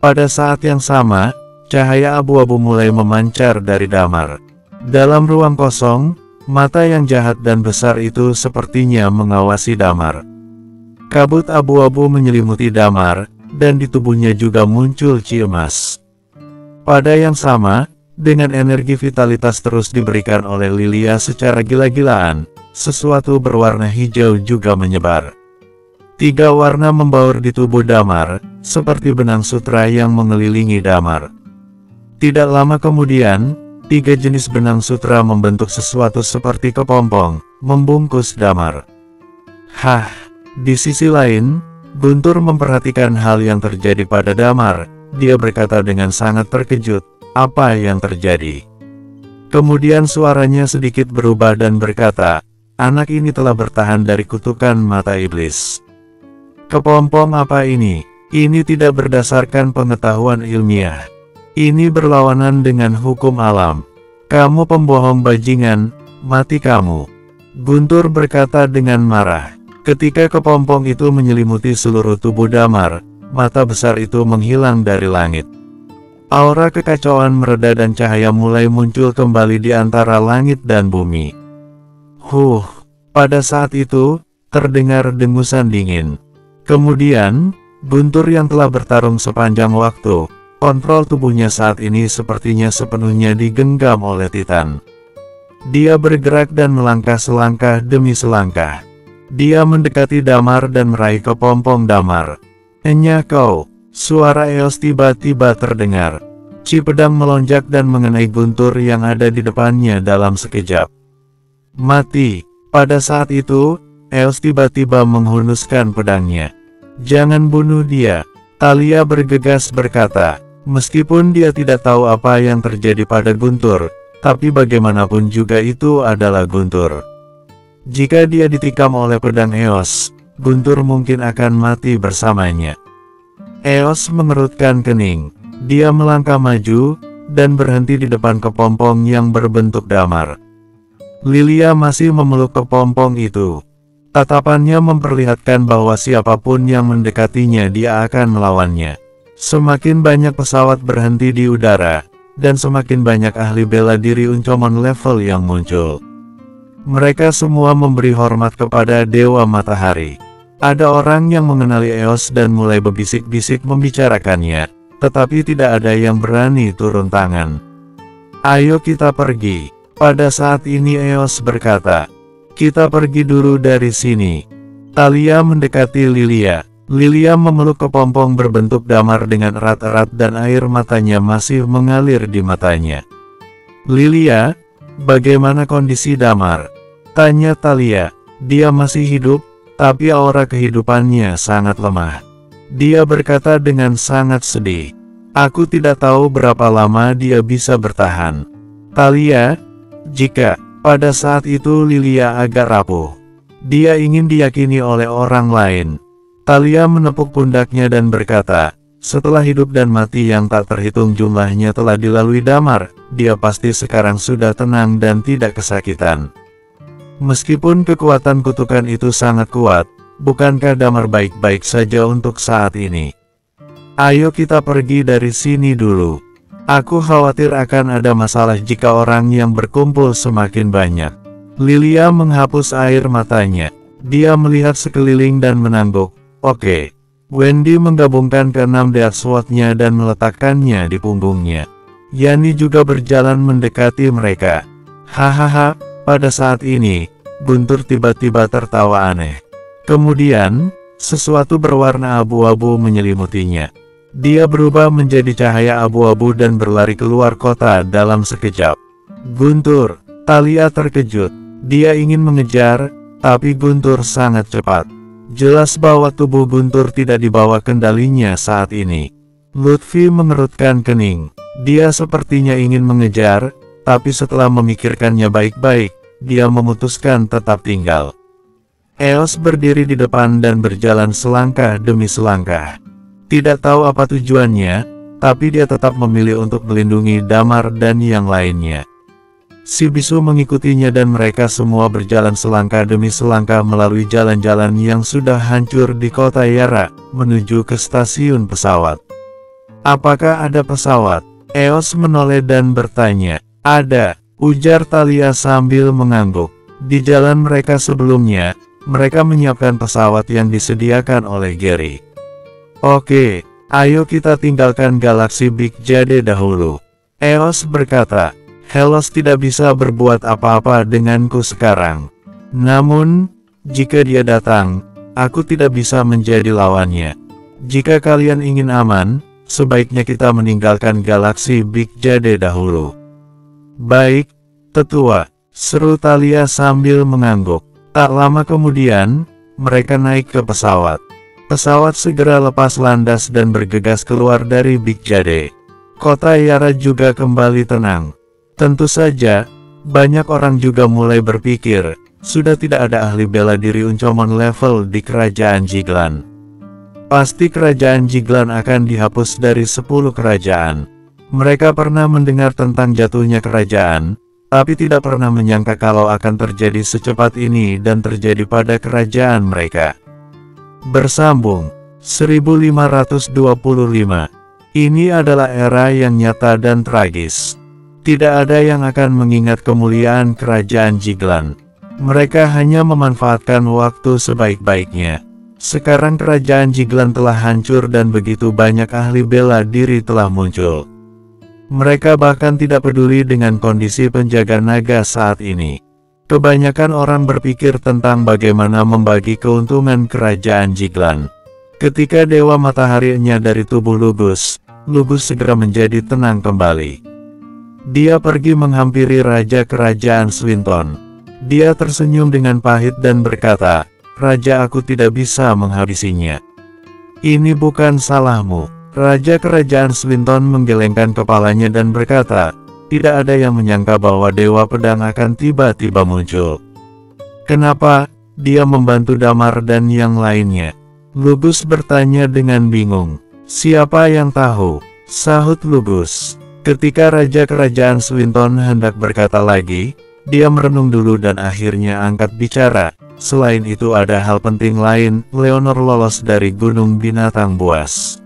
Pada saat yang sama, cahaya abu-abu mulai memancar dari Damar. Dalam ruang kosong, mata yang jahat dan besar itu sepertinya mengawasi Damar. Kabut abu-abu menyelimuti Damar, dan di tubuhnya juga muncul Chi emas. Pada yang sama, dengan energi vitalitas terus diberikan oleh Lilia secara gila-gilaan, sesuatu berwarna hijau juga menyebar. 3 warna membaur di tubuh Damar, seperti benang sutra yang mengelilingi Damar. Tidak lama kemudian, 3 jenis benang sutra membentuk sesuatu seperti kepompong, membungkus Damar. Hah, di sisi lain, Guntur memperhatikan hal yang terjadi pada Damar. Dia berkata dengan sangat terkejut, "Apa yang terjadi?" Kemudian suaranya sedikit berubah dan berkata, "Anak ini telah bertahan dari kutukan mata iblis." Kepompong apa ini? Ini tidak berdasarkan pengetahuan ilmiah. Ini berlawanan dengan hukum alam. Kamu pembohong bajingan, mati kamu. Guntur berkata dengan marah. Ketika kepompong itu menyelimuti seluruh tubuh Damar, mata besar itu menghilang dari langit. Aura kekacauan mereda dan cahaya mulai muncul kembali di antara langit dan bumi. Pada saat itu, terdengar dengusan dingin. Kemudian, Guntur yang telah bertarung sepanjang waktu, kontrol tubuhnya saat ini sepertinya sepenuhnya digenggam oleh Titan. Dia bergerak dan melangkah selangkah demi selangkah. Dia mendekati Damar dan meraih kepompong Damar. "Enya kau!" Suara Eos tiba-tiba terdengar. Chi pedang melonjak dan mengenai Guntur yang ada di depannya dalam sekejap. "Mati!" Pada saat itu, Eos tiba-tiba menghunuskan pedangnya. "Jangan bunuh dia!" Thalia bergegas berkata. Meskipun dia tidak tahu apa yang terjadi pada Guntur, tapi bagaimanapun juga itu adalah Guntur. Jika dia ditikam oleh pedang Eos, Guntur mungkin akan mati bersamanya. Eos mengerutkan kening. Dia melangkah maju, dan berhenti di depan kepompong yang berbentuk Damar. Lilia masih memeluk kepompong itu. Tatapannya memperlihatkan bahwa siapapun yang mendekatinya dia akan melawannya. Semakin banyak pesawat berhenti di udara, dan semakin banyak ahli bela diri Uncomon level yang muncul. Mereka semua memberi hormat kepada Dewa Matahari. Ada orang yang mengenali Eos dan mulai berbisik-bisik membicarakannya, tetapi tidak ada yang berani turun tangan. Ayo kita pergi. Pada saat ini Eos berkata, kita pergi dulu dari sini. Thalia mendekati Lilia. Lilia memeluk kepompong berbentuk damar dengan erat-erat dan air matanya masih mengalir di matanya. Lilia, bagaimana kondisi damar? Tanya Thalia. Dia masih hidup, tapi aura kehidupannya sangat lemah. Dia berkata dengan sangat sedih. Aku tidak tahu berapa lama dia bisa bertahan. Thalia, jika pada saat itu Lilia agak rapuh. Dia ingin diyakini oleh orang lain. Thalia menepuk pundaknya dan berkata, setelah hidup dan mati yang tak terhitung jumlahnya telah dilalui damar, dia pasti sekarang sudah tenang dan tidak kesakitan. Meskipun kekuatan kutukan itu sangat kuat, bukankah damar baik-baik saja untuk saat ini? Ayo kita pergi dari sini dulu. Aku khawatir akan ada masalah jika orang yang berkumpul semakin banyak. Lilia menghapus air matanya. Dia melihat sekeliling dan mengangguk. Oke. Wendy menggabungkan keenam Death Sword-nya dan meletakkannya di punggungnya. Yani juga berjalan mendekati mereka. Hahaha, pada saat ini, Guntur tiba-tiba tertawa aneh. Kemudian, sesuatu berwarna abu-abu menyelimutinya. Dia berubah menjadi cahaya abu-abu dan berlari keluar kota dalam sekejap. Guntur, Thalia terkejut. Dia ingin mengejar, tapi Guntur sangat cepat. Jelas bahwa tubuh Guntur tidak dibawa kendalinya saat ini. Lutfi mengerutkan kening. Dia sepertinya ingin mengejar, tapi setelah memikirkannya baik-baik, dia memutuskan tetap tinggal. Eos berdiri di depan dan berjalan selangkah demi selangkah. Tidak tahu apa tujuannya, tapi dia tetap memilih untuk melindungi Damar dan yang lainnya. Si bisu mengikutinya dan mereka semua berjalan selangkah demi selangkah melalui jalan-jalan yang sudah hancur di kota Yara, menuju ke stasiun pesawat. Apakah ada pesawat? Eos menoleh dan bertanya. Ada, ujar Thalia sambil mengangguk. Di jalan mereka sebelumnya, mereka menyiapkan pesawat yang disediakan oleh Gary. Oke, ayo kita tinggalkan galaksi Big Jade dahulu. Eos berkata, Helos tidak bisa berbuat apa-apa denganku sekarang. Namun, jika dia datang, aku tidak bisa menjadi lawannya. Jika kalian ingin aman, sebaiknya kita meninggalkan galaksi Big Jade dahulu. Baik, tetua, seru Thalia sambil mengangguk. Tak lama kemudian, mereka naik ke pesawat. Pesawat segera lepas landas dan bergegas keluar dari Big Jade. Kota Yara juga kembali tenang. Tentu saja, banyak orang juga mulai berpikir, sudah tidak ada ahli bela diri Uncomon level di kerajaan Jiglan. Pasti kerajaan Jiglan akan dihapus dari 10 kerajaan. Mereka pernah mendengar tentang jatuhnya kerajaan, tapi tidak pernah menyangka kalau akan terjadi secepat ini dan terjadi pada kerajaan mereka. Bersambung 1525. Ini adalah era yang nyata dan tragis. Tidak ada yang akan mengingat kemuliaan kerajaan Jiglan. Mereka hanya memanfaatkan waktu sebaik-baiknya. Sekarang kerajaan Jiglan telah hancur dan begitu banyak ahli bela diri telah muncul. Mereka bahkan tidak peduli dengan kondisi penjaga naga saat ini. Kebanyakan orang berpikir tentang bagaimana membagi keuntungan kerajaan Jiglan. Ketika Dewa Matahari-nya dari tubuh Lubus, Lubus segera menjadi tenang kembali. Dia pergi menghampiri Raja Kerajaan Swinton. Dia tersenyum dengan pahit dan berkata, Raja, aku tidak bisa menghabisinya. Ini bukan salahmu. Raja Kerajaan Swinton menggelengkan kepalanya dan berkata, tidak ada yang menyangka bahwa Dewa Pedang akan tiba-tiba muncul. Kenapa dia membantu Damar dan yang lainnya? Lubus bertanya dengan bingung. Siapa yang tahu? Sahut Lubus. Ketika Raja Kerajaan Swinton hendak berkata lagi, dia merenung dulu dan akhirnya angkat bicara. Selain itu ada hal penting lain, Leonor lolos dari Gunung Binatang Buas.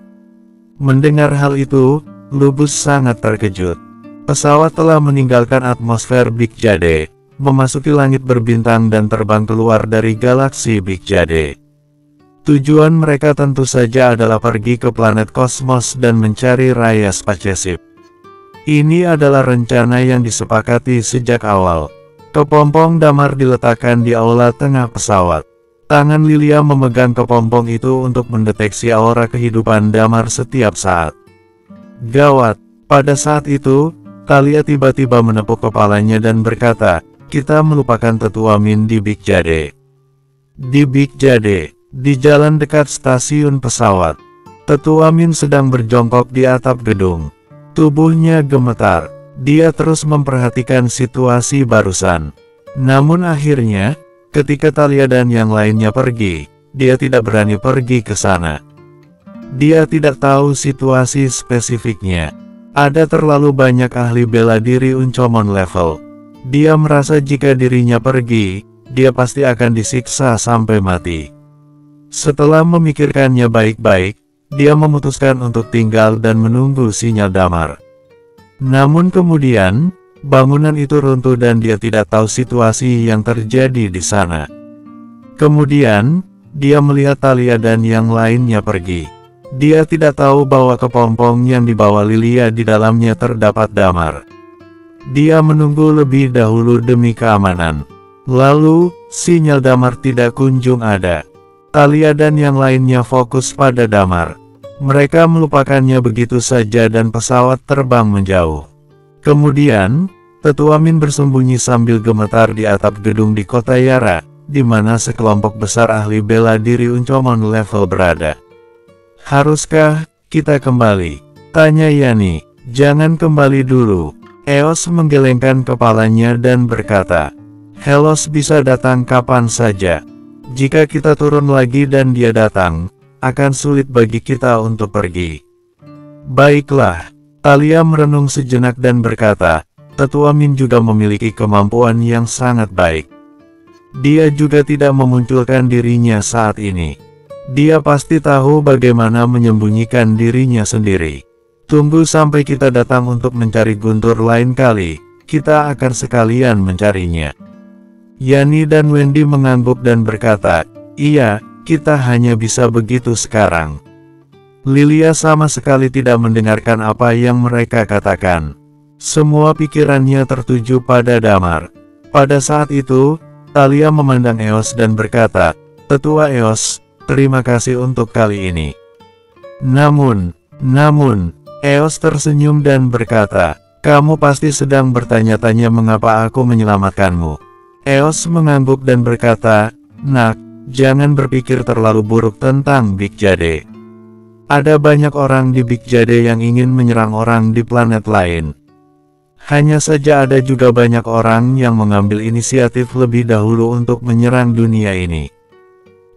Mendengar hal itu, Lubus sangat terkejut. Pesawat telah meninggalkan atmosfer Big Jade. memasuki langit berbintang dan terbang keluar dari galaksi Big Jade. Tujuan mereka tentu saja adalah pergi ke planet kosmos dan mencari raya spaceship. Ini adalah rencana yang disepakati sejak awal. Kepompong damar diletakkan di aula tengah pesawat. Tangan Lilia memegang kepompong itu untuk mendeteksi aura kehidupan damar setiap saat. Gawat, pada saat itu, Thalia tiba-tiba menepuk kepalanya dan berkata, "Kita melupakan Tetua Min di Big Jade." Di Big Jade, di jalan dekat stasiun pesawat, Tetua Min sedang berjongkok di atap gedung. Tubuhnya gemetar. Dia terus memperhatikan situasi barusan. Namun akhirnya, ketika Thalia dan yang lainnya pergi, dia tidak berani pergi ke sana. Dia tidak tahu situasi spesifiknya. Ada terlalu banyak ahli bela diri Uncomon level. Dia merasa jika dirinya pergi, dia pasti akan disiksa sampai mati. Setelah memikirkannya baik-baik, dia memutuskan untuk tinggal dan menunggu sinyal damar. Namun kemudian, bangunan itu runtuh dan dia tidak tahu situasi yang terjadi di sana. Kemudian, dia melihat Thalia dan yang lainnya pergi. Dia tidak tahu bahwa kepompong yang dibawa Lilia di dalamnya terdapat damar. Dia menunggu lebih dahulu demi keamanan. Lalu, sinyal damar tidak kunjung ada. Thalia dan yang lainnya fokus pada damar. Mereka melupakannya begitu saja dan pesawat terbang menjauh. Kemudian, Tetua Min bersembunyi sambil gemetar di atap gedung di kota Yara, di mana sekelompok besar ahli bela diri Uncomon level berada. "Haruskah kita kembali?" tanya Yani. "Jangan kembali dulu." Eos menggelengkan kepalanya dan berkata, "Helos bisa datang kapan saja. Jika kita turun lagi dan dia datang, akan sulit bagi kita untuk pergi." "Baiklah." Thalia merenung sejenak dan berkata, "Tetua Min juga memiliki kemampuan yang sangat baik. Dia juga tidak memunculkan dirinya saat ini. Dia pasti tahu bagaimana menyembunyikan dirinya sendiri. Tunggu sampai kita datang untuk mencari Guntur lain kali, kita akan sekalian mencarinya." Yani dan Wendy mengangguk dan berkata, "Iya, kita hanya bisa begitu sekarang." Lilia sama sekali tidak mendengarkan apa yang mereka katakan. Semua pikirannya tertuju pada damar. Pada saat itu, Thalia memandang Eos dan berkata, "Tetua Eos, terima kasih untuk kali ini." Namun, Eos tersenyum dan berkata, "Kamu pasti sedang bertanya-tanya mengapa aku menyelamatkanmu." Eos mengangguk dan berkata, "Nak, jangan berpikir terlalu buruk tentang Big Jade. Ada banyak orang di Big Jade yang ingin menyerang orang di planet lain. Hanya saja ada juga banyak orang yang mengambil inisiatif lebih dahulu untuk menyerang dunia ini.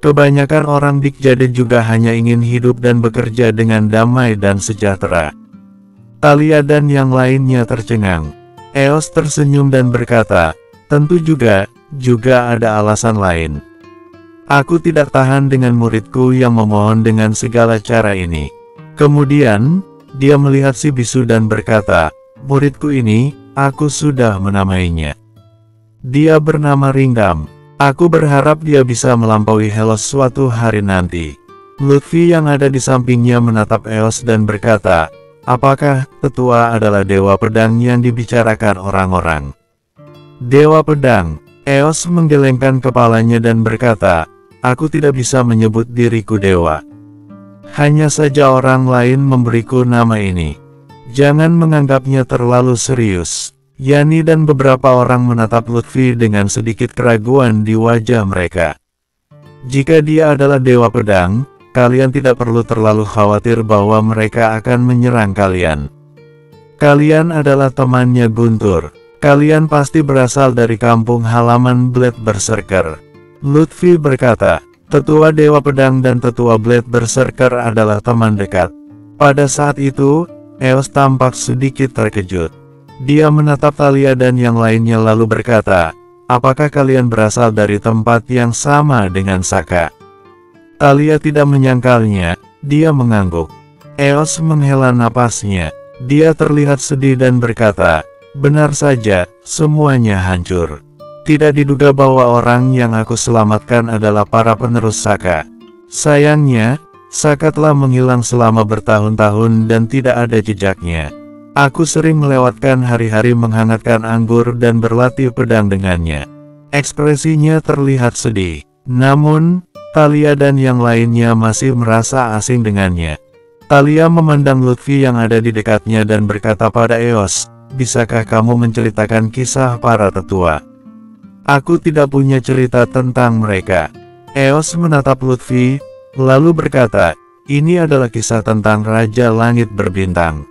Kebanyakan orang Big Jade juga hanya ingin hidup dan bekerja dengan damai dan sejahtera." Thalia dan yang lainnya tercengang. Eos tersenyum dan berkata, "Tentu juga ada alasan lain. Aku tidak tahan dengan muridku yang memohon dengan segala cara ini." Kemudian, dia melihat si bisu dan berkata, "Muridku ini, aku sudah menamainya. Dia bernama Ringdam. Aku berharap dia bisa melampaui Helos suatu hari nanti." Lutfi yang ada di sampingnya menatap Eos dan berkata, "Apakah Tetua adalah Dewa Pedang yang dibicarakan orang-orang?" "Dewa Pedang?" Eos menggelengkan kepalanya dan berkata, "Aku tidak bisa menyebut diriku dewa. Hanya saja orang lain memberiku nama ini. Jangan menganggapnya terlalu serius." Yani dan beberapa orang menatap Lutfi dengan sedikit keraguan di wajah mereka. "Jika dia adalah Dewa Pedang, kalian tidak perlu terlalu khawatir bahwa mereka akan menyerang kalian. Kalian adalah temannya Guntur. Kalian pasti berasal dari kampung halaman Blade Berserker." Lutfi berkata, "Tetua Dewa Pedang dan Tetua Blade Berserker adalah teman dekat." Pada saat itu, Eos tampak sedikit terkejut. Dia menatap Thalia dan yang lainnya lalu berkata, "Apakah kalian berasal dari tempat yang sama dengan Saka?" Thalia tidak menyangkalnya, dia mengangguk. Eos menghela napasnya. Dia terlihat sedih dan berkata, "Benar saja, semuanya hancur. Tidak diduga bahwa orang yang aku selamatkan adalah para penerus Saka. Sayangnya, Saka telah menghilang selama bertahun-tahun dan tidak ada jejaknya. Aku sering melewatkan hari-hari menghangatkan anggur dan berlatih pedang dengannya. Ekspresinya terlihat sedih. Namun, Thalia dan yang lainnya masih merasa asing dengannya. Thalia memandang Lutfi yang ada di dekatnya dan berkata pada Eos, "Bisakah kamu menceritakan kisah para tetua? Aku tidak punya cerita tentang mereka." Eos menatap Lutfi, lalu berkata, "Ini adalah kisah tentang Raja Langit Berbintang.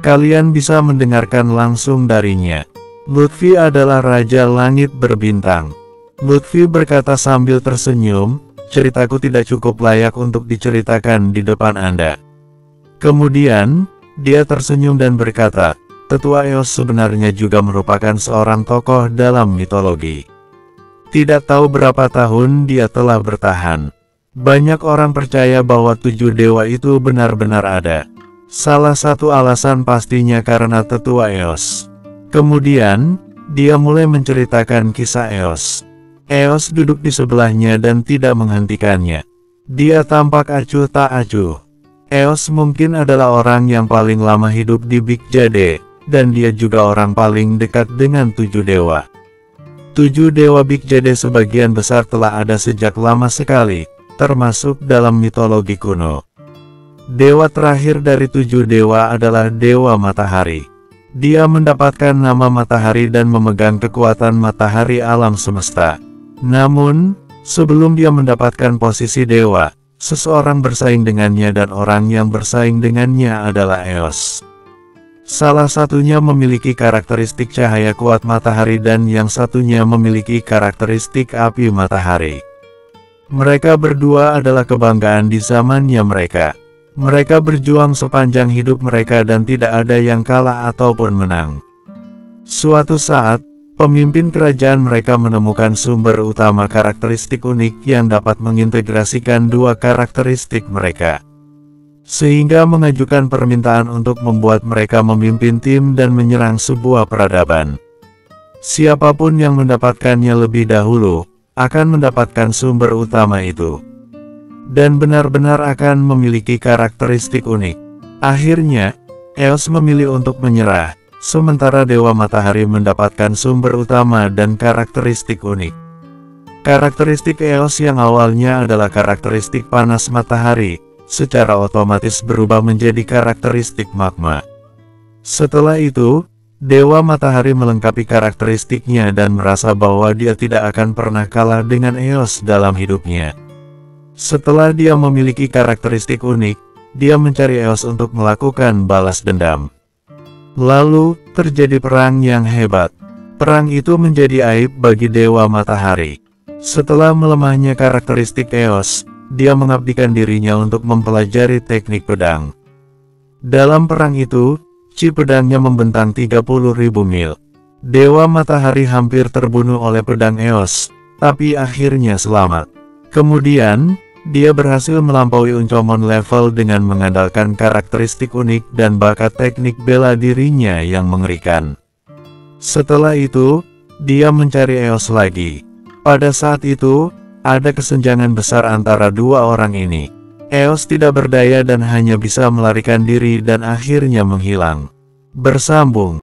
Kalian bisa mendengarkan langsung darinya." Lutfi adalah Raja Langit Berbintang. Lutfi berkata sambil tersenyum, "Ceritaku tidak cukup layak untuk diceritakan di depan Anda." Kemudian, dia tersenyum dan berkata, "Tetua Eos sebenarnya juga merupakan seorang tokoh dalam mitologi. Tidak tahu berapa tahun dia telah bertahan. Banyak orang percaya bahwa 7 dewa itu benar-benar ada. Salah satu alasan pastinya karena tetua Eos." Kemudian, dia mulai menceritakan kisah Eos. Eos duduk di sebelahnya dan tidak menghentikannya. Dia tampak acuh tak acuh. Eos mungkin adalah orang yang paling lama hidup di Big Jade, dan dia juga orang paling dekat dengan 7 dewa. 7 dewa Big Jade sebagian besar telah ada sejak lama sekali, termasuk dalam mitologi kuno. Dewa terakhir dari 7 dewa adalah Dewa Matahari. Dia mendapatkan nama Matahari dan memegang kekuatan matahari alam semesta. Namun, sebelum dia mendapatkan posisi dewa, seseorang bersaing dengannya dan orang yang bersaing dengannya adalah Eos. Salah satunya memiliki karakteristik cahaya kuat matahari dan yang satunya memiliki karakteristik api matahari. Mereka berdua adalah kebanggaan di zamannya mereka. Mereka berjuang sepanjang hidup mereka dan tidak ada yang kalah ataupun menang. Suatu saat, pemimpin kerajaan mereka menemukan sumber utama karakteristik unik yang dapat mengintegrasikan dua karakteristik mereka. Sehingga mengajukan permintaan untuk membuat mereka memimpin tim dan menyerang sebuah peradaban. Siapapun yang mendapatkannya lebih dahulu, akan mendapatkan sumber utama itu. Dan benar-benar akan memiliki karakteristik unik. Akhirnya, Eos memilih untuk menyerah, sementara Dewa Matahari mendapatkan sumber utama dan karakteristik unik. Karakteristik Eos yang awalnya adalah karakteristik panas matahari, secara otomatis berubah menjadi karakteristik magma. Setelah itu, Dewa Matahari melengkapi karakteristiknya dan merasa bahwa dia tidak akan pernah kalah dengan Eos dalam hidupnya. Setelah dia memiliki karakteristik unik, dia mencari Eos untuk melakukan balas dendam. Lalu, terjadi perang yang hebat. Perang itu menjadi aib bagi Dewa Matahari. Setelah melemahnya karakteristik Eos, dia mengabdikan dirinya untuk mempelajari teknik pedang. Dalam perang itu, ci pedangnya membentang 30.000 mil. Dewa Matahari hampir terbunuh oleh pedang Eos, tapi akhirnya selamat. Kemudian, dia berhasil melampaui Uncomon level dengan mengandalkan karakteristik unik dan bakat teknik bela dirinya yang mengerikan. Setelah itu, dia mencari Eos lagi. Pada saat itu, ada kesenjangan besar antara dua orang ini. Eos tidak berdaya dan hanya bisa melarikan diri dan akhirnya menghilang. Bersambung.